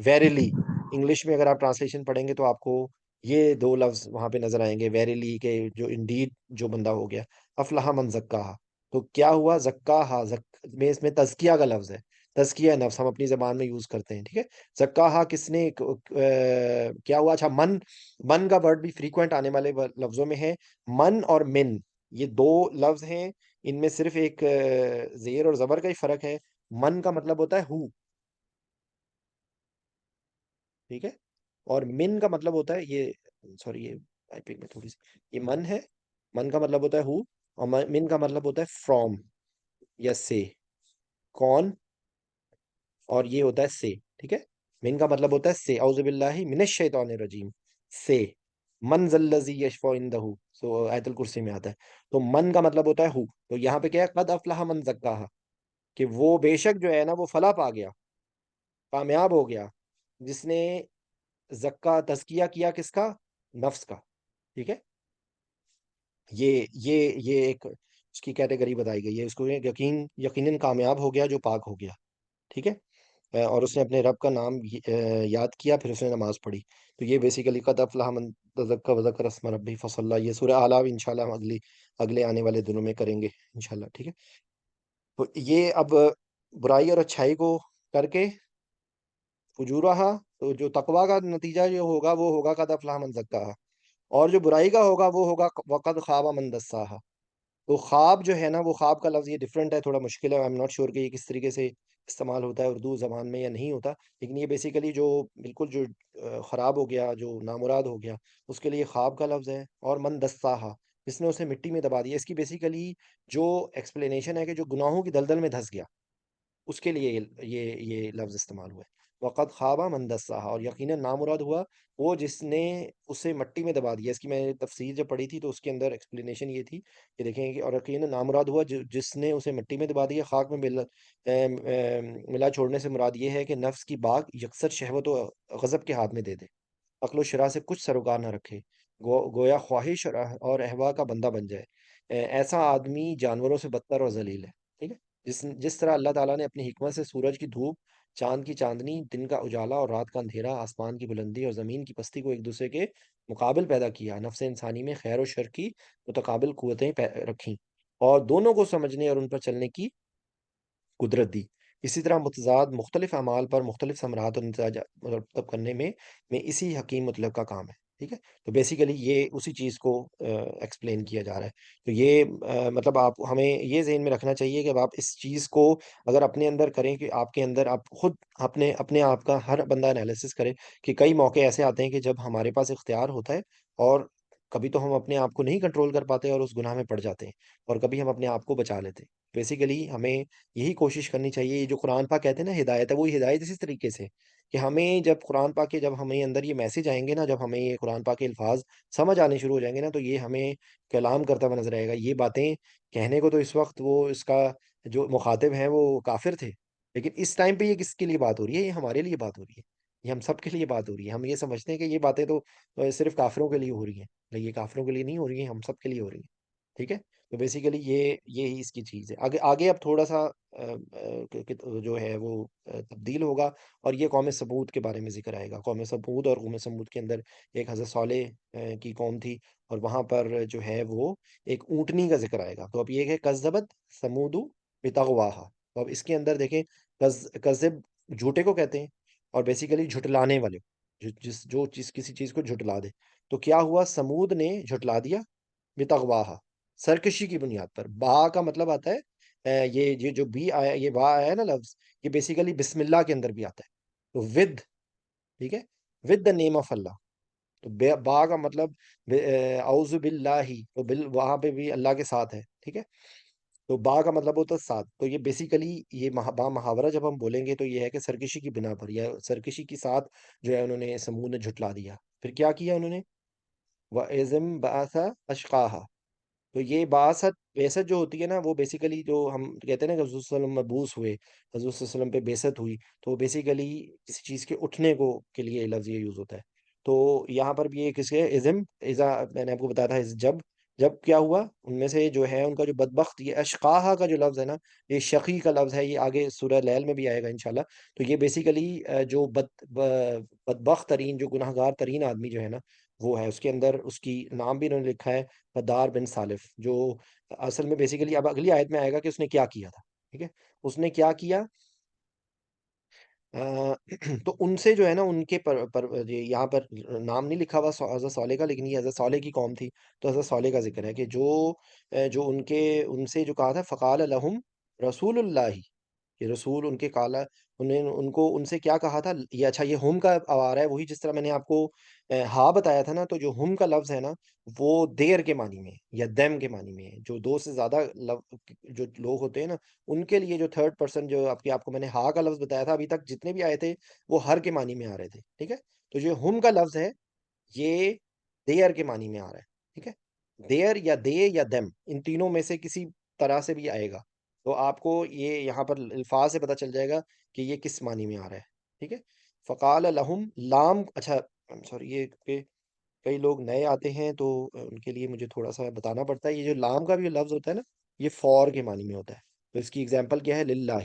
S1: ویریلی. انگلش میں اگر آپ ٹرانسلیشن پڑھیں گے تو آپ کو یہ دو لفظ وہاں پہ نظر آئیں گے، ویریلی کہ جو انڈیڈ جو بندہ ہو گیا. افلح من زکاہا، تو کیا ہوا؟ زکاہا میں اس میں تزکیہ کا لفظ ہے. تزکیہ نفس ہم اپنی زبان میں یوز کرتے ہیں. ٹھیک ہے، زکاہا کس نے کیا ہوا؟ اچھا، من کا ورڈ بھی فریکوینٹ آنے والے لفظوں میں ہے. من اور من، یہ دو لفظ ہیں، ان میں صرف ایک زیر اور زبر کا ہی فرق ہے. من کا مطلب ہوتا ہے ہو. ٹھیک ہے، اور من کا مطلب ہوتا ہے یہ، سوری یہ ٹائپنگ میں تھوڑی سی، یہ من ہے، من کا مطلب ہوتا ہے ہو، اور من کا مطلب ہوتا ہے فرام یا سے، کون، اور یہ ہوتا ہے سے. ٹھیک ہے، من کا مطلب ہوتا ہے سے، اعوذ باللہ من الشیطان الرجیم، سے. من ذا الذی یشفع عندہ، سو آیت الکرسی میں آتا ہے. تو من کا مطلب ہوتا ہے ہو. تو یہاں پہ کیا ہے؟ قد افلح من زکاہا، کہ وہ بے شک جو ہے نا وہ فلاح پا گیا، کامیاب ہو گیا، جس نے تزکیہ کیا کس کا؟ نفس کا. ٹھیک ہے، یہ ایک اس کی کیٹیگری بتائی گئی ہے. اس کو یقیناً کامیاب ہو گیا جو پاک ہو گیا. ٹھیک ہے، اور اس نے اپنے رب کا نام یاد کیا، پھر اس نے نماز پڑھی. تو یہ بیسیکلی قد افلح من تزکا وذکر اسم ربہ فصلی. یہ سورہ اعلیٰ انشاءاللہ ہم اگلے آنے والے دنوں میں کریں گے انشاءاللہ. ٹھیک ہے، تو یہ اب برائی اور اچھائی کو کر کے فجورہا، تو جو تقوی کا نتیجہ جو ہوگا وہ ہوگا قد افلح من زکاہا، اور جو برائی کا ہوگا وہ ہوگا وقد خواب من دساہا. تو خواب جو ہے نا، وہ خواب کا لفظ یہ ڈفرینٹ ہے، تھوڑا مشکل ہے. آئی ایم ناٹ شیور کہ یہ کس طریقے سے استعمال ہوتا ہے اردو زبان میں یا نہیں ہوتا. لیکن یہ بیسیکلی جو بالکل جو خراب ہو گیا، جو نامراد ہو گیا، اس کے لیے خواب کا لفظ ہے. اور من دساہا، جس نے اسے مٹی میں دبا دیا. اس کی بیسیکلی جو ایکسپلینیشن ہے کہ جو گناہوں کی دلدل میں دھس گیا، اس کے لیے یہ لفظ استعمال ہوا ہے. وقد خواب من دساها، اور یقیناً نامراد ہوا وہ جس نے اسے مٹی میں دبا دیا. اس کی میں نے تفسیر جب پڑھی تھی تو اس کے اندر ایکسپلینیشن یہ تھی کہ دیکھیں کہ اور یقیناً نامراد ہوا جس نے اسے مٹی میں دبا دیا. خاک میں ملا چھوڑنے سے مراد یہ ہے کہ نفس کی باغ یکسر شہوت و غضب کے ہاتھ میں دے دے، عقل و شرع سے کچھ سروکار نہ رکھے، گویا خواہش اور احوا کا بندہ بن جائے. ایسا آدمی جانوروں سے بدتر اور ذلیل ہے. ٹھیک ہے. جس طرح اللہ تعالیٰ نے اپنی حکمت سے سورج کی دھوپ، چاند کی چاندنی، دن کا اجالا اور رات کا اندھیرا، آسمان کی بلندی اور زمین کی پستی کو ایک دوسرے کے مقابل پیدا کیا، نفس انسانی میں خیر و شر کی متقابل قوتیں رکھیں اور دونوں کو سمجھنے اور ان پر چلنے کی قدرت دی. اسی طرح متضاد مختلف اعمال پر مختلف ثمرات اور نتائج مرتب کرنے میں اسی حکیم مطلب کا کام ہے. ٹھیک ہے. تو بیسیکلی یہ اسی چیز کو ایکسپلین کیا جا رہا ہے. تو یہ مطلب آپ ہمیں یہ ذہن میں رکھنا چاہیے کہ اب آپ اس چیز کو اگر اپنے اندر کریں کہ آپ کے اندر آپ خود اپنے آپ کا ہر بندہ انالیسس کرے کہ کئی موقع ایسے آتے ہیں کہ جب ہمارے پاس اختیار ہوتا ہے اور کبھی تو ہم اپنے آپ کو نہیں کنٹرول کر پاتے اور اس گناہ میں پڑ جاتے ہیں، اور کبھی ہم اپنے آپ کو بچا لیتے ہیں. بیسیکلی ہمیں یہی کوشش کرنی چاہیے. یہ جو قرآن پاک کہتے ہیں نا ہدایت ہے، وہ ہدایت اسی طریقے سے کہ ہمیں جب قرآن پاک کے جب ہمیں اندر یہ میسج آئیں گے نا، جب ہمیں یہ قرآن پاک کے الفاظ سمجھ آنے شروع ہو جائیں گے نا، تو یہ ہمیں کلام کرتا ہوا نظر آئے گا. یہ باتیں کہنے کو تو اس وقت وہ اس کا جو مخاطب ہیں وہ کافر تھے، لیکن اس ٹائم پہ یہ کس کے لیے بات ہو رہی ہے؟ یہ ہمارے لیے بات ہو رہی ہے، یہ ہم سب کے لیے بات ہو رہی ہے. ہم یہ سمجھتے ہیں کہ یہ باتیں تو صرف کافروں کے لیے ہو رہی ہیں، لیکن یہ کافروں کے لیے نہیں ہو رہی ہیں، ہم سب کے لیے ہو رہی ہیں. ٹھیک ہے. تو بیسیکلی یہی اس کی چیز ہے. آگے اب تھوڑا سا جو ہے وہ تبدیل ہوگا، اور یہ قوم سمود کے بارے میں ذکر آئے گا. قوم سمود، اور قوم سمود کے اندر ایک حضرت صالح کی قوم تھی، اور وہاں پر جو ہے وہ ایک اونٹنی کا ذکر آئے گا. تو اب یہ ہے کذبت سمود بتغواہا. تو اب اس کے اندر دیکھیں کذب جھوٹے کو کہتے ہیں، اور بیسیکلی جھٹلانے والے جو چیز کسی چیز کو جھٹلا دے. تو کیا ہوا؟ سمود نے جھٹلا دیا بتغواہا، سرکشی کی بنیاد پر. با کا مطلب آتا ہے یہ جو بی آیا، یہ با آیا ہے نا لفظ، یہ بیسیکلی بسم اللہ کے اندر بھی آتا ہے. تو ود، ٹھیک ہے، ود دا نیم آف اللہ. تو با کا مطلب اعوذ باللہ، تو وہاں پہ بھی اللہ کے ساتھ ہے. ٹھیک ہے. تو با کا مطلب ہوتا ہے ساتھ. تو یہ بیسیکلی یہ با محاورہ جب ہم بولیں گے تو یہ ہے کہ سرکشی کی بنا پر یا سرکشی کے ساتھ جو ہے انہوں نے سمود نے جھٹلا دیا. پھر کیا کیا انہوں نے؟ وَإِذْ بَعَثَ أَشْقَاهَا. تو یہ بعثت جو ہوتی ہے نا، وہ بیسیکلی جو ہم کہتے ہیں نا کہ حضور صلی اللہ علیہ وسلم مبعوث ہوئے، حضور صلی اللہ علیہ وسلم پہ بعثت ہوئی، تو بیسیکلی کسی چیز کے اٹھنے کو کے لیے لفظ یہ یوز ہوتا ہے. تو یہاں پر بھی یہ کس کے ازم ازا میں نے آپ کو بتایا تھا جب کیا ہوا ان میں سے جو ہے ان کا جو بدبخت، یہ اشقاہا کا جو لفظ ہے نا، یہ شقی کا لفظ ہے. یہ آگے سورہ لیل میں بھی آئے گا انشاءاللہ. تو یہ بیسیکلی جو بدبخت ترین، جو گناہ گار ترین آدمی جو ہے نا، وہ ہے. اس کے اندر اس کی نام بھی انہوں نے لکھا ہے فدار بن سالف، جو اصل میں بیسیکلی اب اگلی آیت میں آئے گا کہ اس نے کیا کیا تھا. ٹھیک ہے. اس نے کیا کیا؟ تو ان سے جو ہے نا ان کے یہاں پر نام نہیں لکھا ہوا حضرت صالح کا، لیکن یہ حضرت صالح کی قوم تھی. تو حضرت صالح کا ذکر ہے کہ جو ان سے جو کہا تھا فقال لہم رسول اللہ، کہ رسول ان کے کالا، ان کو ان سے کیا کہا تھا. یہ اچھا، یہ ہم کا اب آ رہا ہے وہی جس طرح میں نے آپ کو ہا بتایا تھا نا. تو جو ہم کا لفظ ہے نا، وہ دیر کے معنی میں یا دیم کے معنی میں ہے. جو دو سے زیادہ جو لوگ ہوتے ہیں نا، ان کے لیے جو تھرڈ پرسن جو آپ کو میں نے ہا کا لفظ بتایا تھا، ابھی تک جتنے بھی آئے تھے وہ ہر کے معنی میں آ رہے تھے. ٹھیک ہے. تو جو ہم کا لفظ ہے یہ دیر کے معنی میں آ رہا ہے. ٹھیک ہے. دیر یا دے یا دم، ان تینوں میں سے کسی طرح سے بھی آئے گا. تو آپ کو یہ یہاں پر الفاظ سے پتہ چل جائے گا کہ یہ کس معنی میں آ رہا ہے. ٹھیک ہے. فقال لہم لام، اچھا سوری، یہ کہ کئی لوگ نئے آتے ہیں تو ان کے لیے مجھے تھوڑا سا بتانا پڑتا ہے. یہ جو لام کا بھی لفظ ہوتا ہے نا، یہ فور کے معنی میں ہوتا ہے. تو اس کی اگزامپل کیا ہے؟ للہ،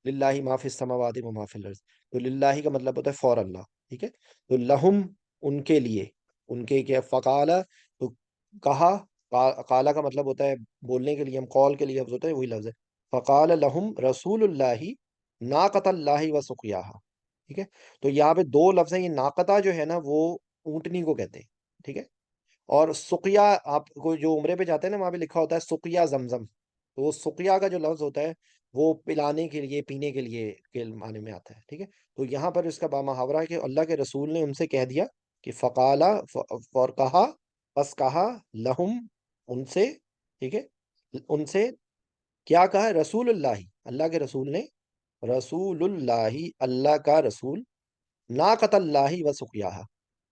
S1: للہ ما فی السماوات و ما فی الارض. تو للہ کا مطلب ہوتا ہے فور اللہ. ٹھیک ہے. تو لہم ان کے لیے، ان کے کیا فقالا، تو کہا. قالا کا مطلب ہوتا ہے بولنے کے لیے، ہم قول کے لیے لفظ ہوتا ہے، وہی لفظ ہے. فقال لہم رسول اللہ ناقۃ اللہ و سقیاہا. ٹھیک ہے. تو یہاں پہ دو لفظ ہیں. یہ ناقتہ جو ہے نا وہ اونٹنی کو کہتے ہیں. ٹھیک ہے. اور سقیا، آپ کو جو عمرے پہ جاتے ہیں نا وہاں پہ لکھا ہوتا ہے سقیا زمزم. تو وہ سقیا کا جو لفظ ہوتا ہے وہ پلانے کے لیے، پینے کے لیے کے معنی میں آتا ہے. ٹھیک ہے. تو یہاں پر اس کا بامحاورہ ہے کہ اللہ کے رسول نے ان سے کہہ دیا کہ فقالا، اور کہا، بس کہا، لہم ان سے. ٹھیک ہے. ان سے کیا کہا؟ رسول اللہ، اللہ کے رسول نے رسول اللہ، اللہ کا رسول، ناقۃ اللہ و سقیاہا،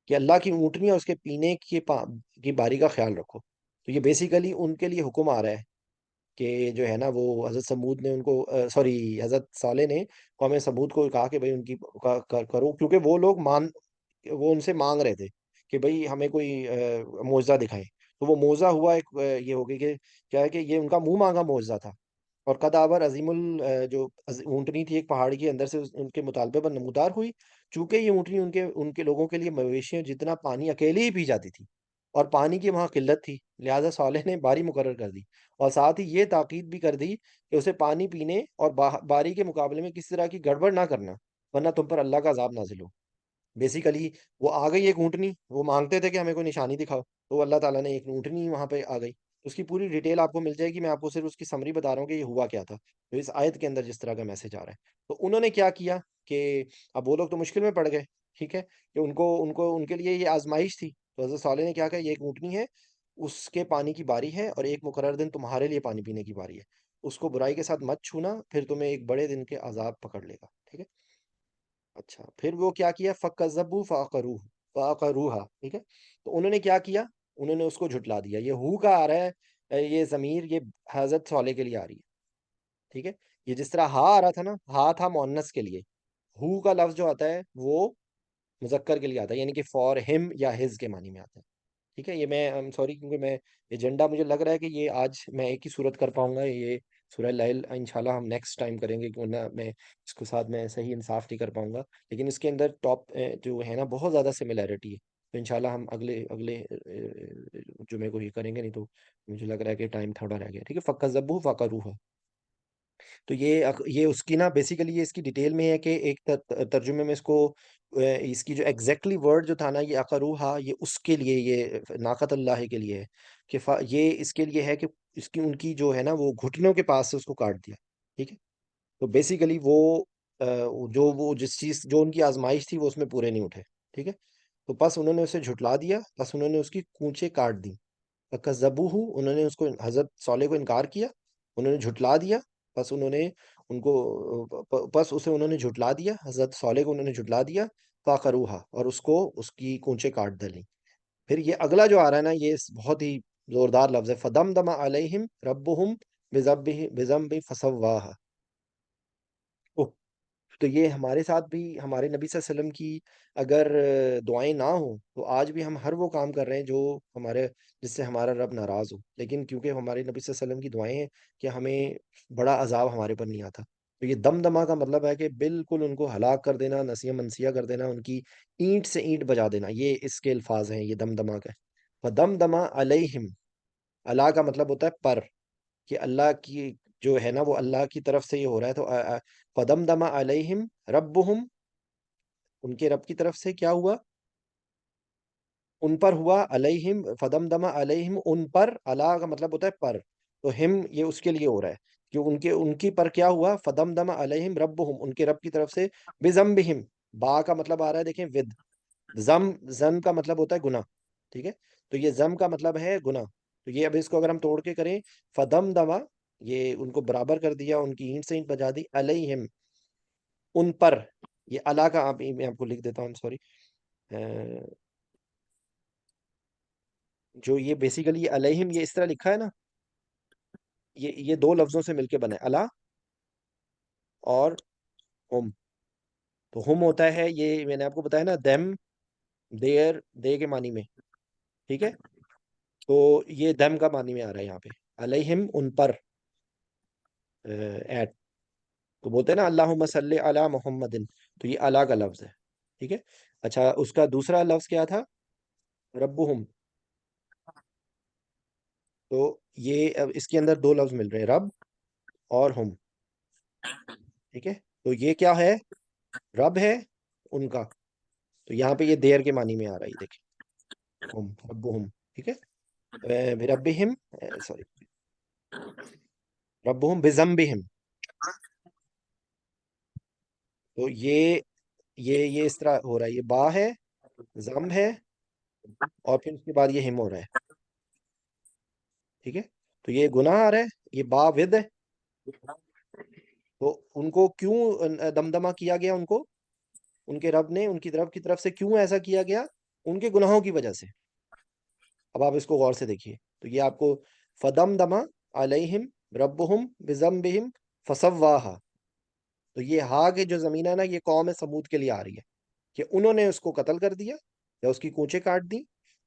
S1: کہ اللہ کی اونٹنی اور اس کے پینے کی باری کا خیال رکھو. تو یہ بیسیکلی ان کے لیے حکم آ رہا ہے کہ جو ہے نا وہ حضرت سمود نے ان کو سوری حضرت صالح نے قوم سمود کو کہا کہ بھائی ان کی کرو، کیونکہ وہ لوگ وہ ان سے مانگ رہے تھے کہ بھائی ہمیں کوئی معجزہ دکھائیں. تو وہ معجزہ ہوا ایک یہ ہو گئی کہ کیا ہے کہ یہ ان کا منہ مانگا معجزہ تھا. اور قداور عظیم جو اونٹنی تھی ایک پہاڑی کے اندر سے ان کے مطالبے پر نمودار ہوئی. چونکہ یہ اونٹنی ان کے لوگوں کے لیے مویشیوں جتنا پانی اکیلے ہی پی جاتی تھی، اور پانی کی وہاں قلت تھی، لہذا صالح نے باری مقرر کر دی. اور ساتھ ہی یہ تاکید بھی کر دی کہ اسے پانی پینے اور باری کے مقابلے میں کسی طرح کی گڑبڑ نہ کرنا، ورنہ تم پر اللہ کا عذاب نازل ہو. بیسیکلی وہ آ گئی ایک اونٹنی، وہ مانگتے تھے کہ ہمیں کوئی نشانی دکھاؤ، تو اللہ تعالیٰ نے ایک اونٹنی وہاں پہ آ گئی. اس کی پوری ڈیٹیل آپ کو مل جائے گی، میں آپ کو صرف اس کی سمری بتا رہا ہوں کہ یہ ہوا کیا تھا. تو اس آیت کے اندر جس طرح کا میسج آ رہا ہے، تو انہوں نے کیا کیا کہ اب وہ لوگ تو مشکل میں پڑ گئے. ٹھیک ہے، کہ ان کے لیے یہ آزمائش تھی. تو حضرت صالح نے کیا کہا، یہ ایک اونٹنی ہے، اس کے پانی کی باری ہے، اور ایک مقرر دن تمہارے لیے پانی پینے کی باری ہے. اس کو برائی کے ساتھ مت چھونا، پھر تمہیں ایک بڑے دن کے عذاب پکڑ لے گا. ٹھیک ہے. اچھا، پھر وہ کیا کیا، فَكَذَّبُوا فَعَقَرُوهَا. ٹھیک ہے. تو انہوں نے کیا کیا، انہوں نے اس کو جھٹلا دیا. یہ ہو کا آ رہا ہے، یہ ضمیر یہ حضرت صالح کے لیے آ رہی ہے. ٹھیک ہے. یہ جس طرح ہا آ رہا تھا نا، ہا تھا مؤنث کے لیے، ہو کا لفظ جو آتا ہے وہ مذکر کے لیے آتا ہے، یعنی کہ فار ہم یا ہز کے معنی میں آتا ہے. ٹھیک ہے. یہ میں سوری کیونکہ میں ایجنڈا مجھے لگ رہا ہے کہ یہ آج میں ایک ہی صورت کر پاؤں گا. یہ سورہ لیل انشاءاللہ ہم نیکسٹ ٹائم کریں گے، کیونکہ ورنہ میں اس کے ساتھ میں صحیح انصاف نہیں کر پاؤں گا. لیکن اس کے اندر ٹاپ جو ہے نا بہت زیادہ سملیرٹی ہے. تو انشاءاللہ ہم اگلے اگلے جمعے کو ہی کریں گے، نہیں تو مجھے لگ رہا ہے کہ ٹائم تھوڑا رہ گیا. ٹھیک ہے. فَكَذَّبُوهُ فَعَقَرُوهَا. تو یہ اس کی نا بیسیکلی یہ اس کی ڈیٹیل میں ہے کہ ایک ترجمے میں اس کو اس کی جو ایگزیکٹلی ورڈ جو تھا نا، یہ اقروہا، یہ اس کے لیے، یہ ناقت اللہ کے لیے ہے کہ یہ اس کے لیے ہے کہ اس کی ان کی جو ہے نا وہ گھٹنوں کے پاس سے اس کو کاٹ دیا. ٹھیک ہے. تو بیسیکلی وہ جس چیز جو ان کی آزمائش تھی وہ اس میں پورے نہیں اٹھے. ٹھیک ہے. تو بس انہوں نے اسے جھٹلا دیا، بس انہوں نے اس کی کونچیں کاٹ دی. فَكَذَّبُوهُ، انہوں نے اس کو حضرت صالح کو انکار کیا، انہوں نے جھٹلا دیا. بس انہوں نے ان کو بس اسے انہوں نے جھٹلا دیا، حضرت صالح کو انہوں نے جھٹلا دیا. فَعَقَرُوهَا، اور اس کو اس کی کونچیں کاٹ ڈالیں. پھر یہ اگلا جو آ رہا ہے نا، یہ بہت ہی زوردار لفظ ہے. فَدَمْدَمَ عَلَيْهِمْ رَبُّهُمْ بِذَنبِهِمْ فَسَوَّاهَا. تو یہ ہمارے ساتھ بھی، ہمارے نبی صلی اللہ علیہ وسلم کی اگر دعائیں نہ ہوں تو آج بھی ہم ہر وہ کام کر رہے ہیں جو جس سے ہمارا رب ناراض ہو. لیکن کیونکہ ہمارے نبی صلی اللہ علیہ وسلم کی دعائیں ہیں کہ ہمیں بڑا عذاب ہمارے پر نہیں آتا. تو یہ دم دمہ کا مطلب ہے کہ بالکل ان کو ہلاک کر دینا، نسیہ منسیہ کر دینا، ان کی اینٹ سے اینٹ بجا دینا. یہ اس کے الفاظ ہیں، یہ دم دمہ کا ہے. دم دمہ علیہم، اللہ کا مطلب ہوتا ہے پر، کہ اللہ کی جو ہے نا وہ اللہ کی طرف سے یہ ہو رہا ہے. تو فدمدم علیہم ربہم، ان کے رب کی طرف سے کیا ہوا، ان پر ہوا. علیہم فدمدم علیہم، ان پر، اللہ کا مطلب ہوتا ہے پر، تو ہم یہ اس کے لیے ہو رہا ہے کہ ان کی پر کیا ہوا. فدمدم علیہم ربہم، ان کے رب کی طرف سے. بذنبہم، با کا مطلب آ رہا ہے دیکھیں ود، زم کا مطلب ہوتا ہے گناہ. ٹھیک ہے. تو یہ زم کا مطلب ہے گناہ. تو یہ اب اس کو اگر ہم توڑ کے کریں، فدم دما، یہ ان کو برابر کر دیا، ان کی اینٹ سے اینٹ بجا دی. علیہم، ان پر، یہ اللہ کا میں آپ کو لکھ دیتا ہوں سوری. جو یہ بیسیکلی علیہم یہ اس طرح لکھا ہے نا، یہ دو لفظوں سے مل کے بنا ہے، اللہ اور ہم. تو ہم ہوتا ہے، یہ میں نے آپ کو بتایا نا، دیم، دیر، دے کے معنی میں. ٹھیک ہے. تو یہ دم کا معنی میں آ رہا ہے یہاں پہ. علیہم، ان پر، ایٹ. تو بولتے ہیں نا اللہم صلی علی محمد، تو یہ اللہ کا لفظ ہے. ٹھیک ہے. اچھا، اس کا دوسرا لفظ کیا تھا، ربہم. تو یہ اب اس کے اندر دو لفظ مل رہے ہیں، رب اور ہم. ٹھیک ہے. تو یہ کیا ہے، رب ہے ان کا. تو یہاں پہ یہ دیر کے معنی میں آ رہا ہے، دیکھیں، ہم، ربہم. ٹھیک ہے. ربہم، سوری، ربہم بذنبہم. تو یہ اس طرح ہو رہا ہے، یہ با ہے، زم ہے، اور پھر اس کے بعد یہ ہم ہو رہا ہے. ٹھیک ہے. تو یہ گناہ آ رہا ہے، یہ با ود ہے، تو ان کو کیوں دمدمہ کیا گیا؟ ان کو ان کے رب نے ان کی طرف سے کیوں ایسا کیا گیا؟ ان کے گناہوں کی وجہ سے۔ اب آپ اس کو غور سے دیکھیے، تو یہ آپ کو فدم دما علیہم ربہم بذنبہم فسواہا، تو یہ ہا کے جو زمین ہے نا، یہ قوم سمود کے لیے آ رہی ہے کہ انہوں نے اس کو قتل کر دیا یا اس کی کونچیں کاٹ دی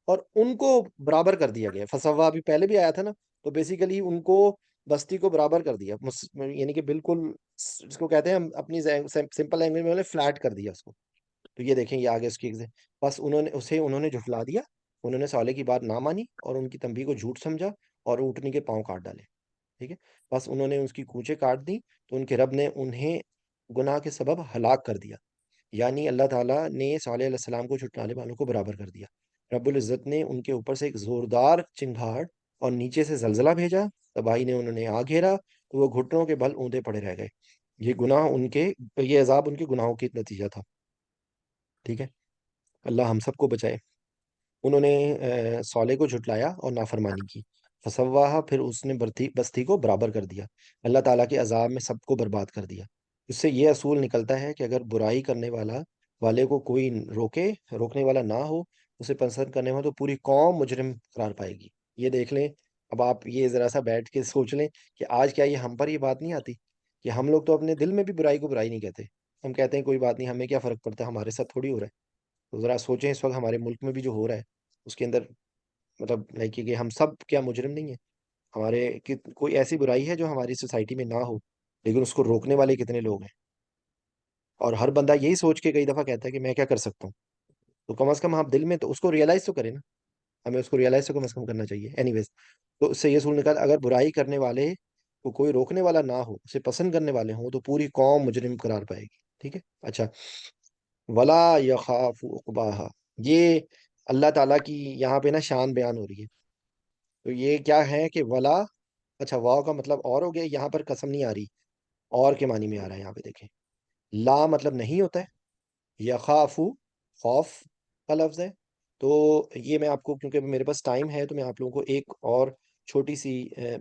S1: اور ان کو برابر کر دیا گیا۔ فسوا بھی پہلے بھی آیا تھا نا، تو بیسیکلی ان کو بستی کو برابر کر دیا، یعنی کہ بالکل اس کو کہتے ہیں ہم اپنی سمپل لینگویج میں فلیٹ کر دیا اس کو۔ تو یہ دیکھیں یہ آگے اس کی بس انہوں نے جھٹلا دیا، انہوں نے صالح کی بات نہ مانی اور ان کی تنبیہ کو جھوٹ سمجھا اور اونٹنی کے پاؤں کاٹ ڈالے، ٹھیک ہے؟ بس انہوں نے اس کی کونچیں کاٹ دی، تو ان کے رب نے انہیں گناہ کے سبب ہلاک کر دیا، یعنی اللہ تعالیٰ نے صالح علیہ السلام کو جھٹلانے والوں کو برابر کر دیا۔ رب العزت نے ان کے اوپر سے ایک زوردار چنگھاڑ اور نیچے سے زلزلہ بھیجا، تباہی نے انہوں نے آ گھیرا، تو وہ گھٹنوں کے بل اوندے پڑے رہ گئے۔ یہ عذاب ان کے گناہوں کی نتیجہ تھا، ٹھیک ہے؟ اللہ ہم سب کو بچائے۔ انہوں نے صالح کو جھٹلایا اور نافرمانی کی، فسواہا، پھر اس نے بستی کو برابر کر دیا، اللہ تعالیٰ کے عذاب میں سب کو برباد کر دیا۔ اس سے یہ اصول نکلتا ہے کہ اگر برائی کرنے والے کو کوئی روکنے والا نہ ہو، اسے پسند کرنے والا، تو پوری قوم مجرم قرار پائے گی۔ یہ دیکھ لیں، اب آپ یہ ذرا سا بیٹھ کے سوچ لیں کہ آج کیا یہ ہم پر یہ بات نہیں آتی کہ ہم لوگ تو اپنے دل میں بھی برائی کو برائی نہیں کہتے، ہم کہتے ہیں کوئی بات نہیں، ہمیں کیا فرق پڑتا ہے، ہمارے ساتھ تھوڑی ہو رہا ہے۔ تو ذرا سوچیں اس وقت ہمارے ملک میں بھی جو ہو رہا ہے اس کے اندر، مطلب لائک کہ ہم سب کیا مجرم نہیں ہیں؟ کوئی ایسی برائی ہے جو ہماری سوسائٹی میں نہ ہو، لیکن اس کو روکنے والے کتنے لوگ ہیں؟ اور ہر بندہ یہی سوچ کے کئی دفعہ کہتا ہے کہ میں کیا کر سکتا ہوں، تو کم از کم آپ دل میں تو اس کو ریئلائز تو کریں نا، ہمیں اس کو ریئلائز تو کم از کم کرنا چاہیے۔ اینی ویز، تو اس سے یہ اصول نکال، اگر برائی کرنے والے کو کوئی روکنے والا نہ ہو، اسے پسند کرنے والے ہوں، تو پوری قوم مجرم قرار پائے گی، ٹھیک ہے؟ اچھا، ولا یخاف عقباہا، یہ اللہ تعالیٰ کی یہاں پہ نا شان بیان ہو رہی ہے، تو یہ کیا ہے کہ ولا، اچھا واو کا مطلب اور ہو گیا، یہاں پر قسم نہیں آ رہی، اور کے معنی میں آ رہا ہے یہاں پہ دیکھیں، لا مطلب نہیں ہوتا ہے، یخافو خوف کا لفظ ہے۔ تو یہ میں آپ کو، کیونکہ میرے پاس ٹائم ہے، تو میں آپ لوگوں کو ایک اور چھوٹی سی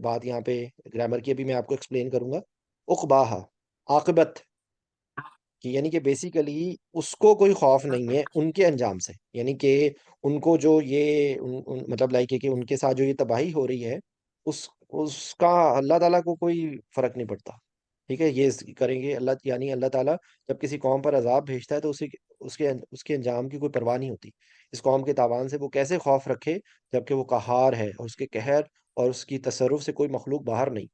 S1: بات یہاں پہ گرامر کی ابھی میں آپ کو ایکسپلین کروں گا۔ عقباہا، عاقبت یعنی کہ بیسیکلی اس کو کوئی خوف نہیں ہے ان کے انجام سے، یعنی کہ ان کو جو مطلب لائک کہ ان کے ساتھ جو یہ تباہی ہو رہی ہے، اس کا اللہ تعالیٰ کو کوئی فرق نہیں پڑتا، ٹھیک ہے؟ یہ کریں گے اللہ، یعنی اللہ تعالیٰ جب کسی قوم پر عذاب بھیجتا ہے تو اس کے انجام کی کوئی پرواہ نہیں ہوتی۔ اس قوم کے تاوان سے وہ کیسے خوف رکھے جبکہ وہ قہار ہے، اور اس کے قہر اور اس کی تصرف سے کوئی مخلوق باہر نہیں،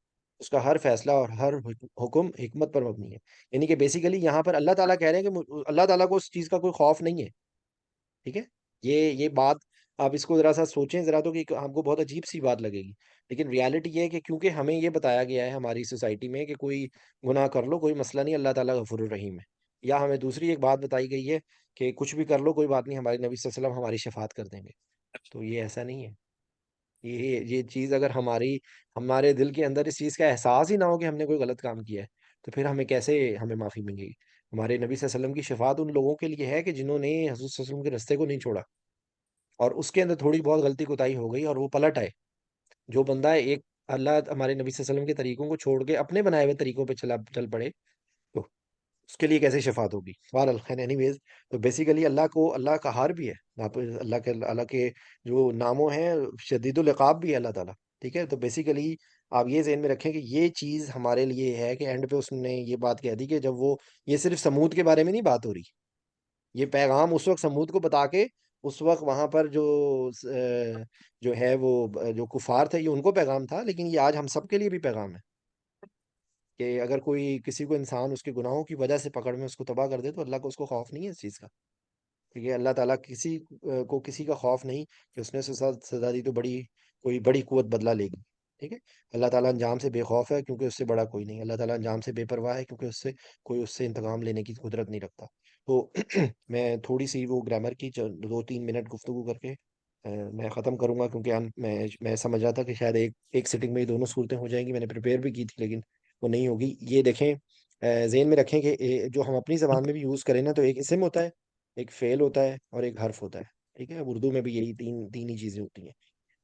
S1: اس کا ہر فیصلہ اور ہر حکم حکمت پر مبنی ہے۔ یعنی کہ بیسیکلی یہاں پر اللہ تعالیٰ کہہ رہے ہیں کہ اللہ تعالیٰ کو اس چیز کا کوئی خوف نہیں ہے، ٹھیک ہے؟ یہ بات آپ اس کو ذرا سا سوچیں ذرا، تو کہ ہم کو بہت عجیب سی بات لگے گی، لیکن ریالٹی یہ ہے کہ کیونکہ ہمیں یہ بتایا گیا ہے ہماری سوسائٹی میں کہ کوئی گناہ کر لو کوئی مسئلہ نہیں، اللہ تعالیٰ غفور الرحیم ہے، یا ہمیں دوسری ایک بات بتائی گئی ہے کہ کچھ بھی کر لو کوئی بات نہیں، ہمارے نبی صلی اللہ علیہ وسلم ہماری شفاعت کر دیں گے۔ تو یہ ایسا نہیں ہے، یہ چیز اگر ہمارے دل کے اندر اس چیز کا احساس ہی نہ ہو کہ ہم نے کوئی غلط کام کیا ہے، تو پھر ہمیں معافی ملے گی؟ ہمارے نبی صلی اللہ علیہ وسلم کی شفاعت ان لوگوں کے لیے ہے کہ جنہوں نے حضور صلی اللہ علیہ وسلم کے رستے کو نہیں چھوڑا، اور اس کے اندر تھوڑی بہت غلطی کوتاہی ہو گئی اور وہ پلٹ آئے۔ جو بندہ ایک اللہ ہمارے نبی صلی اللہ علیہ وسلم کے طریقوں کو چھوڑ کے اپنے بنائے ہوئے طریقوں پہ چل پڑے، تو اس کے لیے کیسے شفاعت ہوگی؟ بہرحال خیر، اینی ویز، تو بیسیکلی اللہ کا ہار بھی ہے، اللہ کے جو ناموں ہیں، شدید العقاب بھی ہے اللہ تعالیٰ، ٹھیک ہے؟ تو بیسیکلی آپ یہ ذہن میں رکھیں کہ یہ چیز ہمارے لیے ہے کہ اینڈ پہ اس نے یہ بات کہہ دی کہ جب یہ صرف سمود کے بارے میں نہیں بات ہو رہی، یہ پیغام اس وقت سمود کو بتا کے اس وقت وہاں پر جو ہے وہ جو کفار تھے، یہ ان کو پیغام تھا، لیکن یہ آج ہم سب کے لیے بھی پیغام ہے کہ اگر کوئی کسی کو انسان اس کے گناہوں کی وجہ سے پکڑ میں اس کو تباہ کر دے، تو اللہ کو اس کو خوف نہیں ہے اس چیز کا، کیونکہ اللہ تعالیٰ کسی کا خوف نہیں کہ اس نے سزا دی تو کوئی بڑی قوت بدلہ لے گی، ٹھیک ہے؟ اللہ تعالیٰ انجام سے بے خوف ہے کیونکہ اس سے بڑا کوئی نہیں، اللہ تعالیٰ انجام سے بے پرواہ ہے کیونکہ کوئی اس سے انتقام لینے کی قدرت نہیں رکھتا۔ تو میں تھوڑی سی وہ گرامر کی 2-3 منٹ گفتگو کر کے میں ختم کروں گا، کیونکہ میں سمجھ رہا تھا کہ شاید ایک سٹنگ میں یہ دونوں صورتیں ہو جائیں گی، میں نے پریپیئر بھی کی تھی لیکن وہ نہیں ہوگی۔ یہ دیکھیں، ذہن میں رکھیں کہ جو ہم اپنی زبان میں بھی یوز کریں نا، تو ایک اسم ہوتا ہے، ایک فعل ہوتا ہے اور ایک حرف ہوتا ہے، ٹھیک ہے؟ اردو میں بھی یہی تین ہی چیزیں ہوتی ہیں۔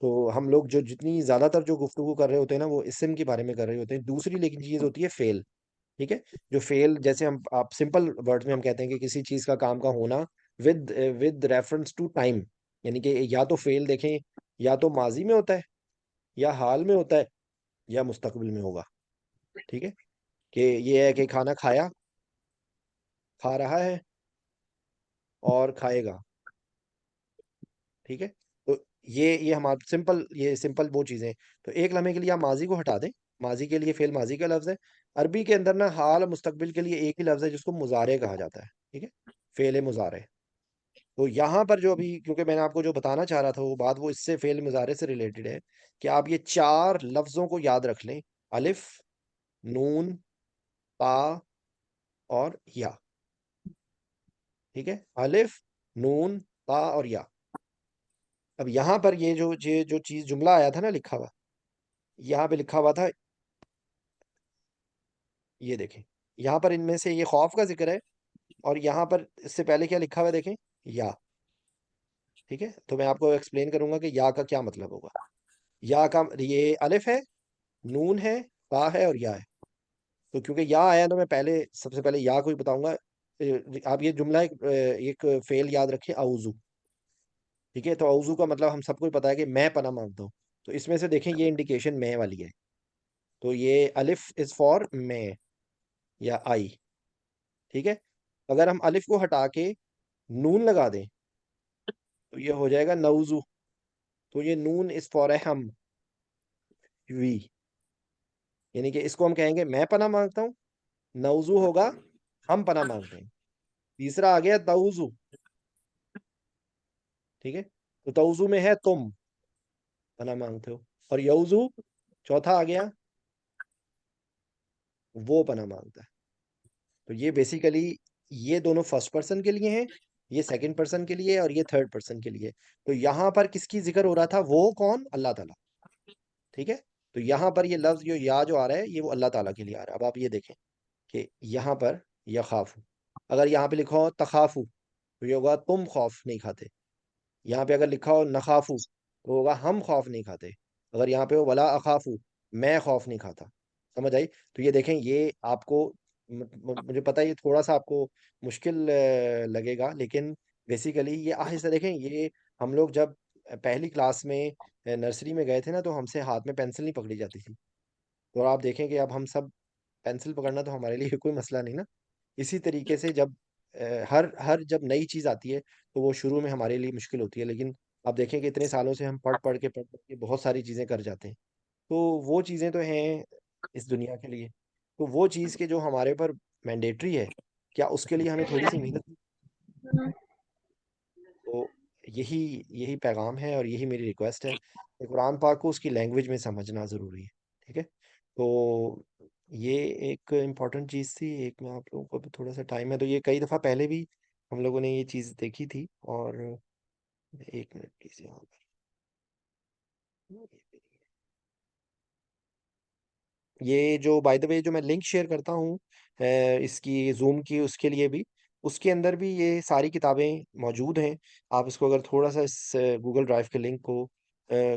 S1: تو ہم لوگ جتنی زیادہ تر جو گفتگو کر رہے ہوتے ہیں نا، وہ اسم کے بارے میں کر رہے ہوتے ہیں، دوسری لیکن چیز ہوتی ہے فعل، ٹھیک ہے. جو فیل جیسے ہم آپ سمپل ورڈ میں ہم کہتے ہیں کہ کسی چیز کا کام کا ہونا ود ریفرنس ٹو ٹائم، یعنی کہ یا تو فیل دیکھیں یا تو ماضی میں ہوتا ہے یا حال میں ہوتا ہے یا مستقبل میں ہوگا. ٹھیک ہے. کہ یہ ہے کہ کھانا کھایا، کھا رہا ہے اور کھائے گا. ٹھیک ہے. تو یہ ہمارا سمپل وہ چیزیں. تو ایک لمحے کے لیے آپ ماضی کو ہٹا دیں. ماضی کے لیے فعل ماضی کا لفظ ہے. عربی کے اندر نا حال اور مستقبل کے لیے ایک ہی لفظ ہے جس کو مضارع کہا جاتا ہے. ٹھیک ہے. فعل مضارع. تو یہاں پر جو ابھی کیونکہ میں نے آپ کو جو بتانا چاہ رہا تھا وہ بات وہ اس سے فعل مضارع سے ریلیٹڈ ہے کہ آپ یہ 4 لفظوں کو یاد رکھ لیں: الف، نون، تا اور یا. ٹھیک ہے. الف، نون، تا اور یا. اب یہاں پر یہ جو چیز جملہ آیا تھا نا لکھا ہوا، یہاں پہ لکھا ہوا تھا، یہ دیکھیں یہاں پر ان میں سے یہ خوف کا ذکر ہے، اور یہاں پر اس سے پہلے کیا لکھا ہوا ہے دیکھیں، یا. ٹھیک ہے. تو میں آپ کو ایکسپلین کروں گا کہ یا کا کیا مطلب ہوگا. یا کا یہ الف ہے، نون ہے، تا ہے اور یا ہے. تو کیونکہ یا آیا تو میں سب سے پہلے یا کو ہی بتاؤں گا. آپ یہ جملہ ایک فعل یاد رکھیں، اعوذ. ٹھیک ہے. تو اعوذ کا مطلب ہم سب کو پتا ہے کہ میں پناہ مانگتا ہوں. تو اس میں سے دیکھیں یہ انڈیکیشن میں والی ہے. تو یہ الف از فار میں یا آئی. ٹھیک ہے. اگر ہم الف کو ہٹا کے نون لگا دیں تو یہ ہو جائے گا نوزو. تو یہ نون از فار ہم، وی. یعنی کہ اس کو ہم کہیں گے میں پناہ مانگتا ہوں. نوزو ہوگا ہم پناہ مانگتے ہیں. تیسرا آ گیا توزو. ٹھیک ہے. تو توزو میں ہے تم پناہ مانگتے ہو. اور یوزو چوتھا آ گیا، وہ پناہ مانگتا ہے. تو یہ بیسیکلی یہ دونوں فرسٹ پرسن کے لیے ہیں، یہ سیکنڈ پرسن کے لیے اور یہ تھرڈ پرسن کے لیے. تو یہاں پر کس کی ذکر ہو رہا تھا؟ وہ کون؟ اللہ تعالیٰ. ٹھیک ہے. تو یہاں پر یہ لفظ جو آ رہا ہے یہ وہ اللہ تعالیٰ کے لیے آ رہا ہے. اب آپ یہ دیکھیں کہ یہاں پر یخافو، اگر یہاں پہ لکھا ہو تخافو تو یہ ہوگا تم خوف نہیں کھاتے. یہاں پہ اگر لکھا ہو نخافو تو ہوگا ہم خوف نہیں کھاتے. اگر یہاں پہ ہو ولا اخافو، میں خوف نہیں کھاتا. سمجھ آئی؟ تو یہ دیکھیں یہ آپ کو مجھے پتا ہے یہ تھوڑا سا آپ کو مشکل لگے گا، لیکن بیسیکلی یہ آہستہ دیکھیں. یہ ہم لوگ جب پہلی کلاس میں نرسری میں گئے تھے نا تو ہم سے ہاتھ میں پینسل نہیں پکڑی جاتی تھی. تو آپ دیکھیں کہ اب ہم سب پینسل پکڑنا تو ہمارے لیے کوئی مسئلہ نہیں نا. اسی طریقے سے جب ہر جب نئی چیز آتی ہے تو وہ شروع میں ہمارے لیے مشکل ہوتی ہے، لیکن آپ دیکھیں کہ اتنے سالوں سے ہم پڑھ پڑھ کے بہت ساری چیزیں کر جاتے ہیں. تو وہ چیزیں تو ہیں اس دنیا کے لیے. تو وہ چیز کے جو ہمارے پر مینڈیٹری ہے، کیا اس کے لیے ہمیں تھوڑی سی محنت؟ تو یہی پیغام ہے اور یہی میری ریکویسٹ ہے کہ قرآن پاک کو اس کی لینگویج میں سمجھنا ضروری ہے. ٹھیک ہے. تو یہ ایک امپورٹنٹ چیز تھی. ایک میں آپ لوگوں کو بھی تھوڑا سا ٹائم ہے تو یہ کئی دفعہ پہلے بھی ہم لوگوں نے یہ چیز دیکھی تھی. اور ایک منٹ پلیز یہاں پر یہ جو بائی دا وے جو میں لنک شیئر کرتا ہوں اس کی زوم کی، اس کے لیے بھی اس کے اندر بھی یہ ساری کتابیں موجود ہیں. آپ اس کو اگر تھوڑا سا اس گوگل ڈرائیو کے لنک کو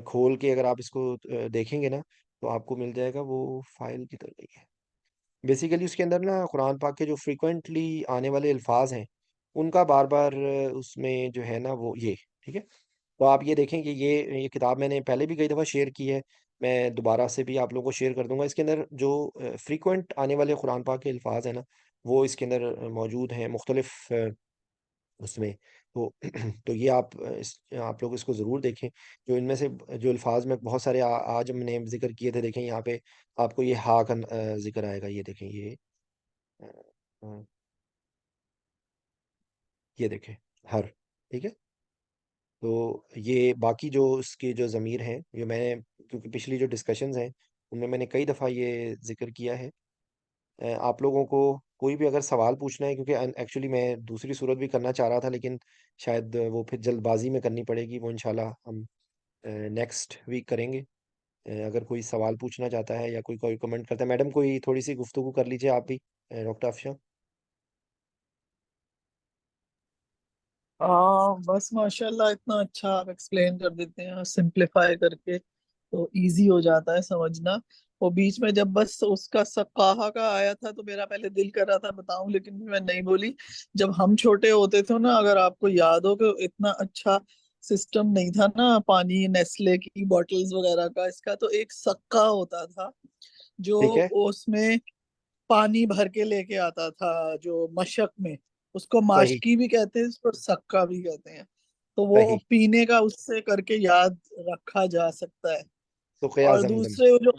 S1: کھول کے اگر آپ اس کو دیکھیں گے نا تو آپ کو مل جائے گا. وہ فائل کی طرح ہے بیسیکلی. اس کے اندر نا قرآن پاک کے جو فریکوینٹلی آنے والے الفاظ ہیں ان کا بار بار اس میں جو ہے نا وہ یہ. ٹھیک ہے. تو آپ یہ دیکھیں کہ یہ کتاب میں نے پہلے بھی کئی دفعہ شیئر کی ہے، میں دوبارہ سے بھی آپ لوگوں کو شیئر کر دوں گا. اس کے اندر جو فریکوینٹ آنے والے قرآن پاک کے الفاظ ہیں نا وہ اس کے اندر موجود ہیں مختلف اس میں. تو تو یہ آپ لوگ اس کو ضرور دیکھیں. جو ان میں سے جو الفاظ میں بہت سارے آج ہم نے ذکر کیے تھے، دیکھیں یہاں پہ آپ کو یہ ہا کا ذکر آئے گا. یہ دیکھیں آ، آ، یہ دیکھیں ہر. ٹھیک ہے. تو یہ باقی جو اس کی جو ضمیر ہیں جو میں نے کیونکہ پچھلی جو ڈسکشنز ہیں ان میں نے کئی دفعہ یہ ذکر کیا ہے. آپ لوگوں کو کوئی بھی اگر سوال پوچھنا ہے، کیونکہ ایکچولی میں دوسری صورت بھی کرنا چاہ رہا تھا لیکن شاید وہ پھر جلد بازی میں کرنی پڑے گی. وہ انشاءاللہ ہم نیکسٹ ویک کریں گے. اگر کوئی سوال پوچھنا چاہتا ہے یا کوئی کمنٹ کرتا ہے، میڈم کوئی تھوڑی سی گفتگو کر لیجیے آپ بھی، ڈاکٹر افشاں.
S2: ہاں بس ماشاء اللہ اتنا اچھا آپ ایکسپلین کر دیتے ہیں سمپلیفائی کر کے، تو ایزی ہو جاتا ہے سمجھنا. وہ بیچ میں جب بس اس کا سقاہا کا آیا تھا تو میرا پہلے دل کر رہا تھا بتاؤں، لیکن میں نہیں بولی۔ جب ہم چھوٹے ہوتے تھے نا، اگر آپ کو یاد ہو کہ اتنا اچھا سسٹم نہیں تھا نا، پانی نیسلے کی بوٹلز وغیرہ کا، اس کا تو ایک سکا ہوتا تھا جو
S1: ٹھیک ہے،
S2: اس میں پانی بھر کے لے کے آتا تھا، جو مشک میں، اس کو
S1: صحیح،
S2: ماشکی بھی کہتے ہیں، اس کو سکا بھی کہتے ہیں۔ تو وہ
S1: صحیح،
S2: پینے کا اس سے کر کے یاد رکھا جا سکتا ہے۔
S1: سقیا
S2: اور
S1: زمزم۔
S2: دوسرے وہ جو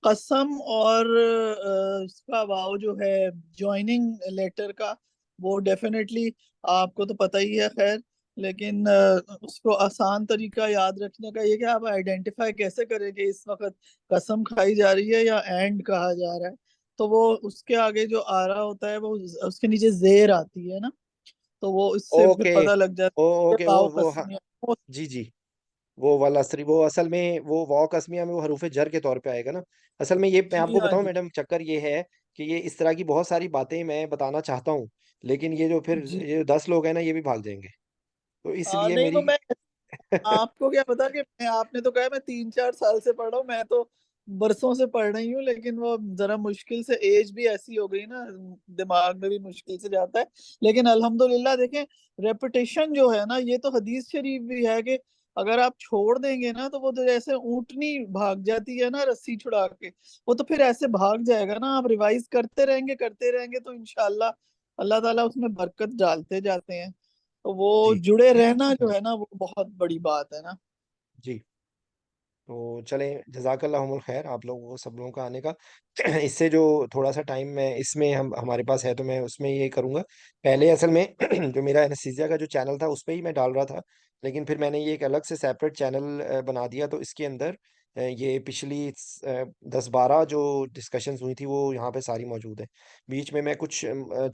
S2: قسم اور اس کا واو جو ہے جوائننگ لیٹر کا، وہ ڈیفینیٹلی آپ کو تو پتہ ہی ہے، خیر، لیکن اس کو آسان طریقہ یاد رکھنے کا یہ کہ آپ آئیڈینٹیفائی کیسے کریں کہ اس وقت قسم کھائی جا رہی ہے یا اینڈ کہا جا رہا ہے۔ تو وہ اس کے آگے جو آ رہا ہوتا ہے، وہ اس کے نیچے زیر آتی ہے نا، تو وہ اس سے پھر
S1: اوکے،
S2: پتہ لگ جاتا ہے کہ
S1: اوکے،
S2: واو
S1: وہ ہاں،
S2: قسم
S1: جی جی، وہ والا وہ اصل میں وہ واو قسمیہ میں وہ حروف جر کے طور پہ آئے گا نا۔ اصل میں یہ میں آپ
S2: جی
S1: کو
S2: ہاں
S1: بتاؤں
S2: جی
S1: میڈم، چکر یہ ہے کہ یہ اس طرح کی بہت ساری باتیں میں بتانا چاہتا ہوں، لیکن یہ جو پھر
S2: جی
S1: یہ 10 لوگ ہیں نا، یہ بھی بھاگ جائیں گے، تو اس لیے
S2: نہیں تو
S1: میری
S2: میں، آپ کو کیا پتا کہ آپ نے تو کہا میں 3 4 سال سے پڑھ رہا ہوں، میں تو برسوں سے پڑھ رہی ہوں، لیکن وہ ذرا مشکل سے، ایج بھی ایسی ہو گئی نا، دماغ میں بھی مشکل سے جاتا ہے۔ لیکن الحمدللہ دیکھیں، ریپیٹیشن جو ہے نا، یہ تو حدیث شریف بھی ہے کہ اگر آپ چھوڑ دیں گے نا، تو وہ تو جیسے اونٹنی بھاگ جاتی ہے نا رسی چھڑا کے، وہ تو پھر ایسے بھاگ جائے گا نا۔ آپ ریوائز کرتے رہیں گے تو انشاءاللہ اللہ تعالیٰ اس میں برکت ڈالتے جاتے ہیں۔ تو وہ
S1: جی
S2: جڑے رہنا جو ہے نا، وہ بہت بڑی بات ہے نا۔
S1: جی، تو چلیں، جزاک اللہ الخیر آپ لوگوں کو، سب لوگوں کا آنے کا۔ اس سے جو تھوڑا سا ٹائم میں اس میں ہمارے پاس ہے، تو میں اس میں یہ کروں گا۔ پہلے اصل میں جو میرا انستھیزیا کا جو چینل تھا اس پہ ہی میں ڈال رہا تھا، لیکن پھر میں نے یہ ایک الگ سے سیپریٹ چینل بنا دیا، تو اس کے اندر یہ پچھلی 10 12 جو ڈسکشنز ہوئی تھی وہ یہاں پہ ساری موجود ہیں۔ بیچ میں کچھ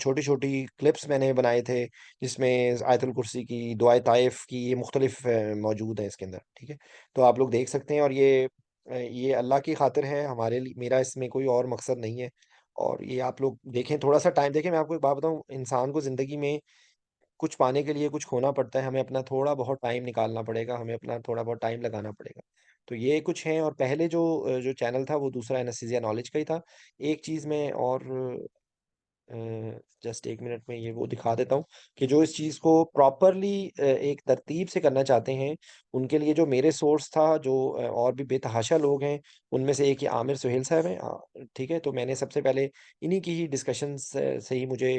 S1: چھوٹی چھوٹی کلپس میں نے بنائے تھے، جس میں آیت الکرسی کی، دعائے طائف کی، یہ مختلف موجود ہیں اس کے اندر، ٹھیک ہے؟ تو آپ لوگ دیکھ سکتے ہیں، اور یہ اللہ کی خاطر ہے، ہمارے لیے، میرا اس میں کوئی اور مقصد نہیں ہے۔ اور یہ آپ لوگ دیکھیں، تھوڑا سا ٹائم دیکھیں۔ میں آپ کو ایک بات بتاؤں، انسان کو زندگی میں کچھ پانے کے لیے کچھ کھونا پڑتا ہے، ہمیں اپنا تھوڑا بہت ٹائم نکالنا پڑے گا، ہمیں اپنا تھوڑا بہت ٹائم لگانا پڑے گا۔ تو یہ کچھ ہیں، اور پہلے جو چینل تھا وہ دوسرا انستھیزیا نالج کا ہی تھا۔ ایک چیز میں اور جسٹ 1 منٹ میں یہ وہ دکھا دیتا ہوں کہ جو اس چیز کو پراپرلی ایک ترتیب سے کرنا چاہتے ہیں، ان کے لیے جو میرے سورس تھا، جو اور بھی بے تحاشا لوگ ہیں، ان میں سے ایک یہ عامر سہیل صاحب ہیں، ٹھیک ہے؟ تو میں نے سب سے پہلے انہی کی ہی ڈسکشن سے ہی مجھے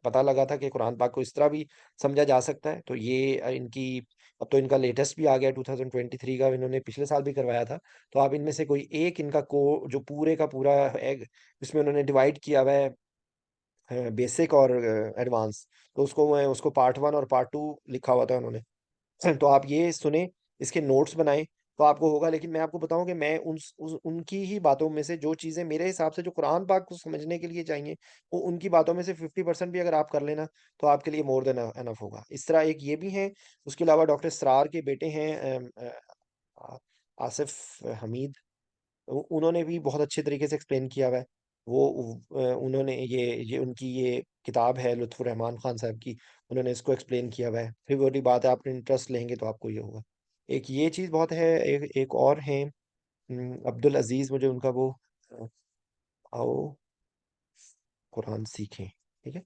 S1: پتا لگا تھا کہ قرآن پاک کو اس طرح بھی سمجھا جا سکتا ہے۔ تو یہ ان کی، اب تو ان کا لیٹسٹ بھی آ گیا 2023 کا، انہوں نے پچھلے سال بھی کروایا تھا۔ تو آپ ان میں سے کوئی ایک ان کا جو پورے کا پورا اس میں انہوں نے ڈیوائڈ کیا ہوا ہے بیسک اور ایڈوانس، تو اس کو پارٹ 1 اور پارٹ 2 لکھا ہوا تھا انہوں نے۔ تو آپ یہ سنیں، اس کے نوٹس بنائیں، تو آپ کو ہوگا۔ لیکن میں آپ کو بتاؤں کہ میں ان کی ہی باتوں میں سے جو چیزیں میرے حساب سے جو قرآن پاک کو سمجھنے کے لیے چاہیے، وہ ان کی باتوں میں سے 50% بھی اگر آپ کر لینا، تو آپ کے لیے مور دین انف ہوگا۔ اس طرح ایک یہ بھی ہیں، اس کے علاوہ ڈاکٹر اسرار کے بیٹے ہیں آصف حمید، انہوں نے بھی بہت اچھے طریقے سے ایکسپلین کیا ہوا ہے۔ انہوں نے یہ ان کی یہ کتاب ہے لطف الرحمان خان صاحب کی، انہوں نے اس کو ایکسپلین کیا ہوا ہے۔ پھر وہی بات ہے، آپ نے انٹرسٹ لیں گے تو آپ کو یہ ہوگا۔ ایک یہ چیز بہت ہے، ایک اور ہیں عبد العزیز، مجھے ان کا وہ آؤ قرآن سیکھیں، ٹھیک ہے؟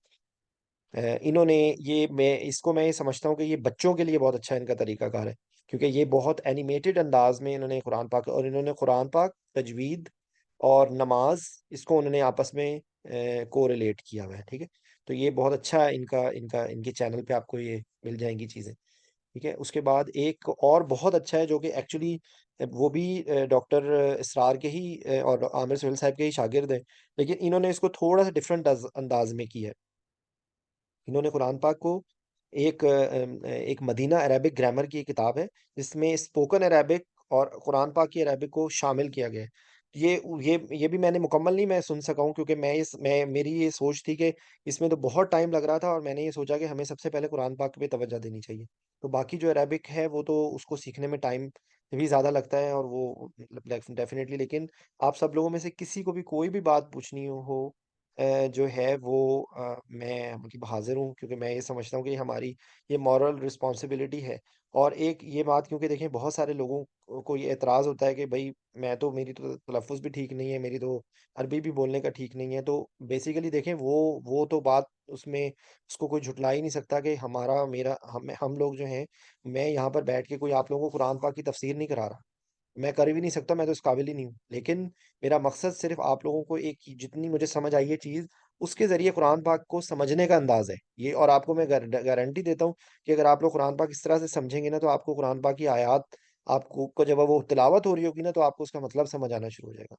S1: انہوں نے میں یہ سمجھتا ہوں کہ یہ بچوں کے لیے بہت اچھا ان کا طریقہ کار ہے، کیونکہ یہ بہت اینیمیٹڈ انداز میں انہوں نے قرآن پاک، اور انہوں نے قرآن پاک، تجوید اور نماز، اس کو انہوں نے آپس میں کو ریلیٹ کیا ہوا ہے، ٹھیک ہے؟ تو یہ بہت اچھا ہے، ان کے چینل پہ آپ کو یہ مل جائیں گی چیزیں، ٹھیک ہے؟ اس کے بعد ایک اور بہت اچھا ہے، جو کہ ایکچولی وہ بھی ڈاکٹر اسرار کے ہی اور عامر سہیل صاحب کے ہی شاگرد ہیں، لیکن انہوں نے اس کو تھوڑا سا ڈفرینٹ انداز میں کیا ہے۔ انہوں نے قرآن پاک کو ایک مدینہ عربک گرامر کی ایک کتاب ہے، جس میں اسپوکن عربک اور قرآن پاک کی عربک کو شامل کیا گیا ہے۔ یہ بھی میں نے مکمل نہیں میں سن سکا ہوں، کیونکہ میری یہ سوچ تھی کہ اس میں تو بہت ٹائم لگ رہا تھا، اور میں نے یہ سوچا کہ ہمیں سب سے پہلے قرآن پاک پہ توجہ دینی چاہیے۔ تو باقی جو عربک ہے وہ تو اس کو سیکھنے میں ٹائم بھی زیادہ لگتا ہے، اور وہ ڈیفینیٹلی، لیکن آپ سب لوگوں میں سے کسی کو بھی کوئی بھی بات پوچھنی ہو، جو ہے وہ میں مطلب حاضر ہوں، کیونکہ میں یہ سمجھتا ہوں کہ ہماری یہ مورل رسپانسبلٹی ہے۔ اور ایک یہ بات، کیونکہ دیکھیں بہت سارے لوگوں کو یہ اعتراض ہوتا ہے کہ بھائی میں تو، میری تو تلفظ بھی ٹھیک نہیں ہے، میری تو عربی بھی بولنے کا ٹھیک نہیں ہے، تو بیسیکلی دیکھیں وہ تو بات اس میں اس کو کوئی جھٹلا ہی نہیں سکتا کہ ہمارا میرا ہم لوگ جو ہیں، میں یہاں پر بیٹھ کے کوئی آپ لوگوں کو قرآن پاک کی تفسیر نہیں کرا رہا، میں کر بھی نہیں سکتا، میں تو اس قابل ہی نہیں ہوں، لیکن میرا مقصد صرف آپ لوگوں کو ایک جتنی مجھے سمجھ آئی ہے چیز، اس کے ذریعے قرآن پاک کو سمجھنے کا انداز ہے یہ، اور آپ کو میں گارنٹی دیتا ہوں کہ اگر آپ لوگ قرآن پاک اس طرح سے سمجھیں گے نا، تو آپ کو قرآن پاک کی آیات، آپ کو جب وہ تلاوت ہو رہی ہوگی نا، تو آپ کو اس کا مطلب سمجھ آنا شروع ہو جائے گا۔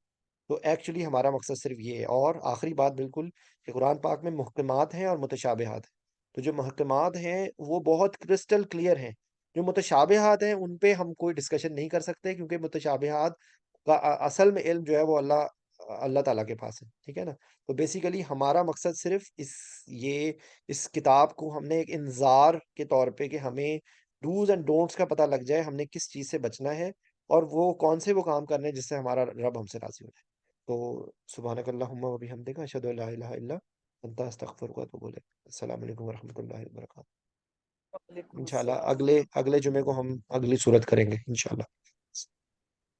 S1: تو ایکچولی ہمارا مقصد صرف یہ ہے۔ اور آخری بات بالکل، کہ قرآن پاک میں محکمات ہیں اور متشابہات ہیں، تو جو محکمات ہیں وہ بہت کرسٹل کلیئر ہیں، جو متشابہات ہیں ان پہ ہم کوئی ڈسکشن نہیں کر سکتے، کیونکہ متشابہات کا اصل میں علم جو ہے وہ اللہ تعالیٰ کے پاس ہے، ٹھیک ہے نا؟ تو بیسیکلی ہمارا مقصد صرف یہ اس کتاب کو ہم نے ایک انذار کے طور پہ، کہ ہمیں ڈوز اینڈ ڈونٹس کا پتہ لگ جائے، ہم نے کس چیز سے بچنا ہے، اور وہ کون سے وہ کام کرنے ہیں جس سے ہمارا رب ہم سے راضی ہو جائے۔ تو سبحانک اللہم و بحمدک، اشہد ان لا الہ الا انت، استغفرک و اتوب الیک۔ السلام علیکم ورحمۃ اللہ وبرکاتہ۔
S2: وعلیکم
S1: انشاءاللہ
S2: السلام۔
S1: اگلے جمعے کو ہم اگلی صورت کریں گے انشاءاللہ۔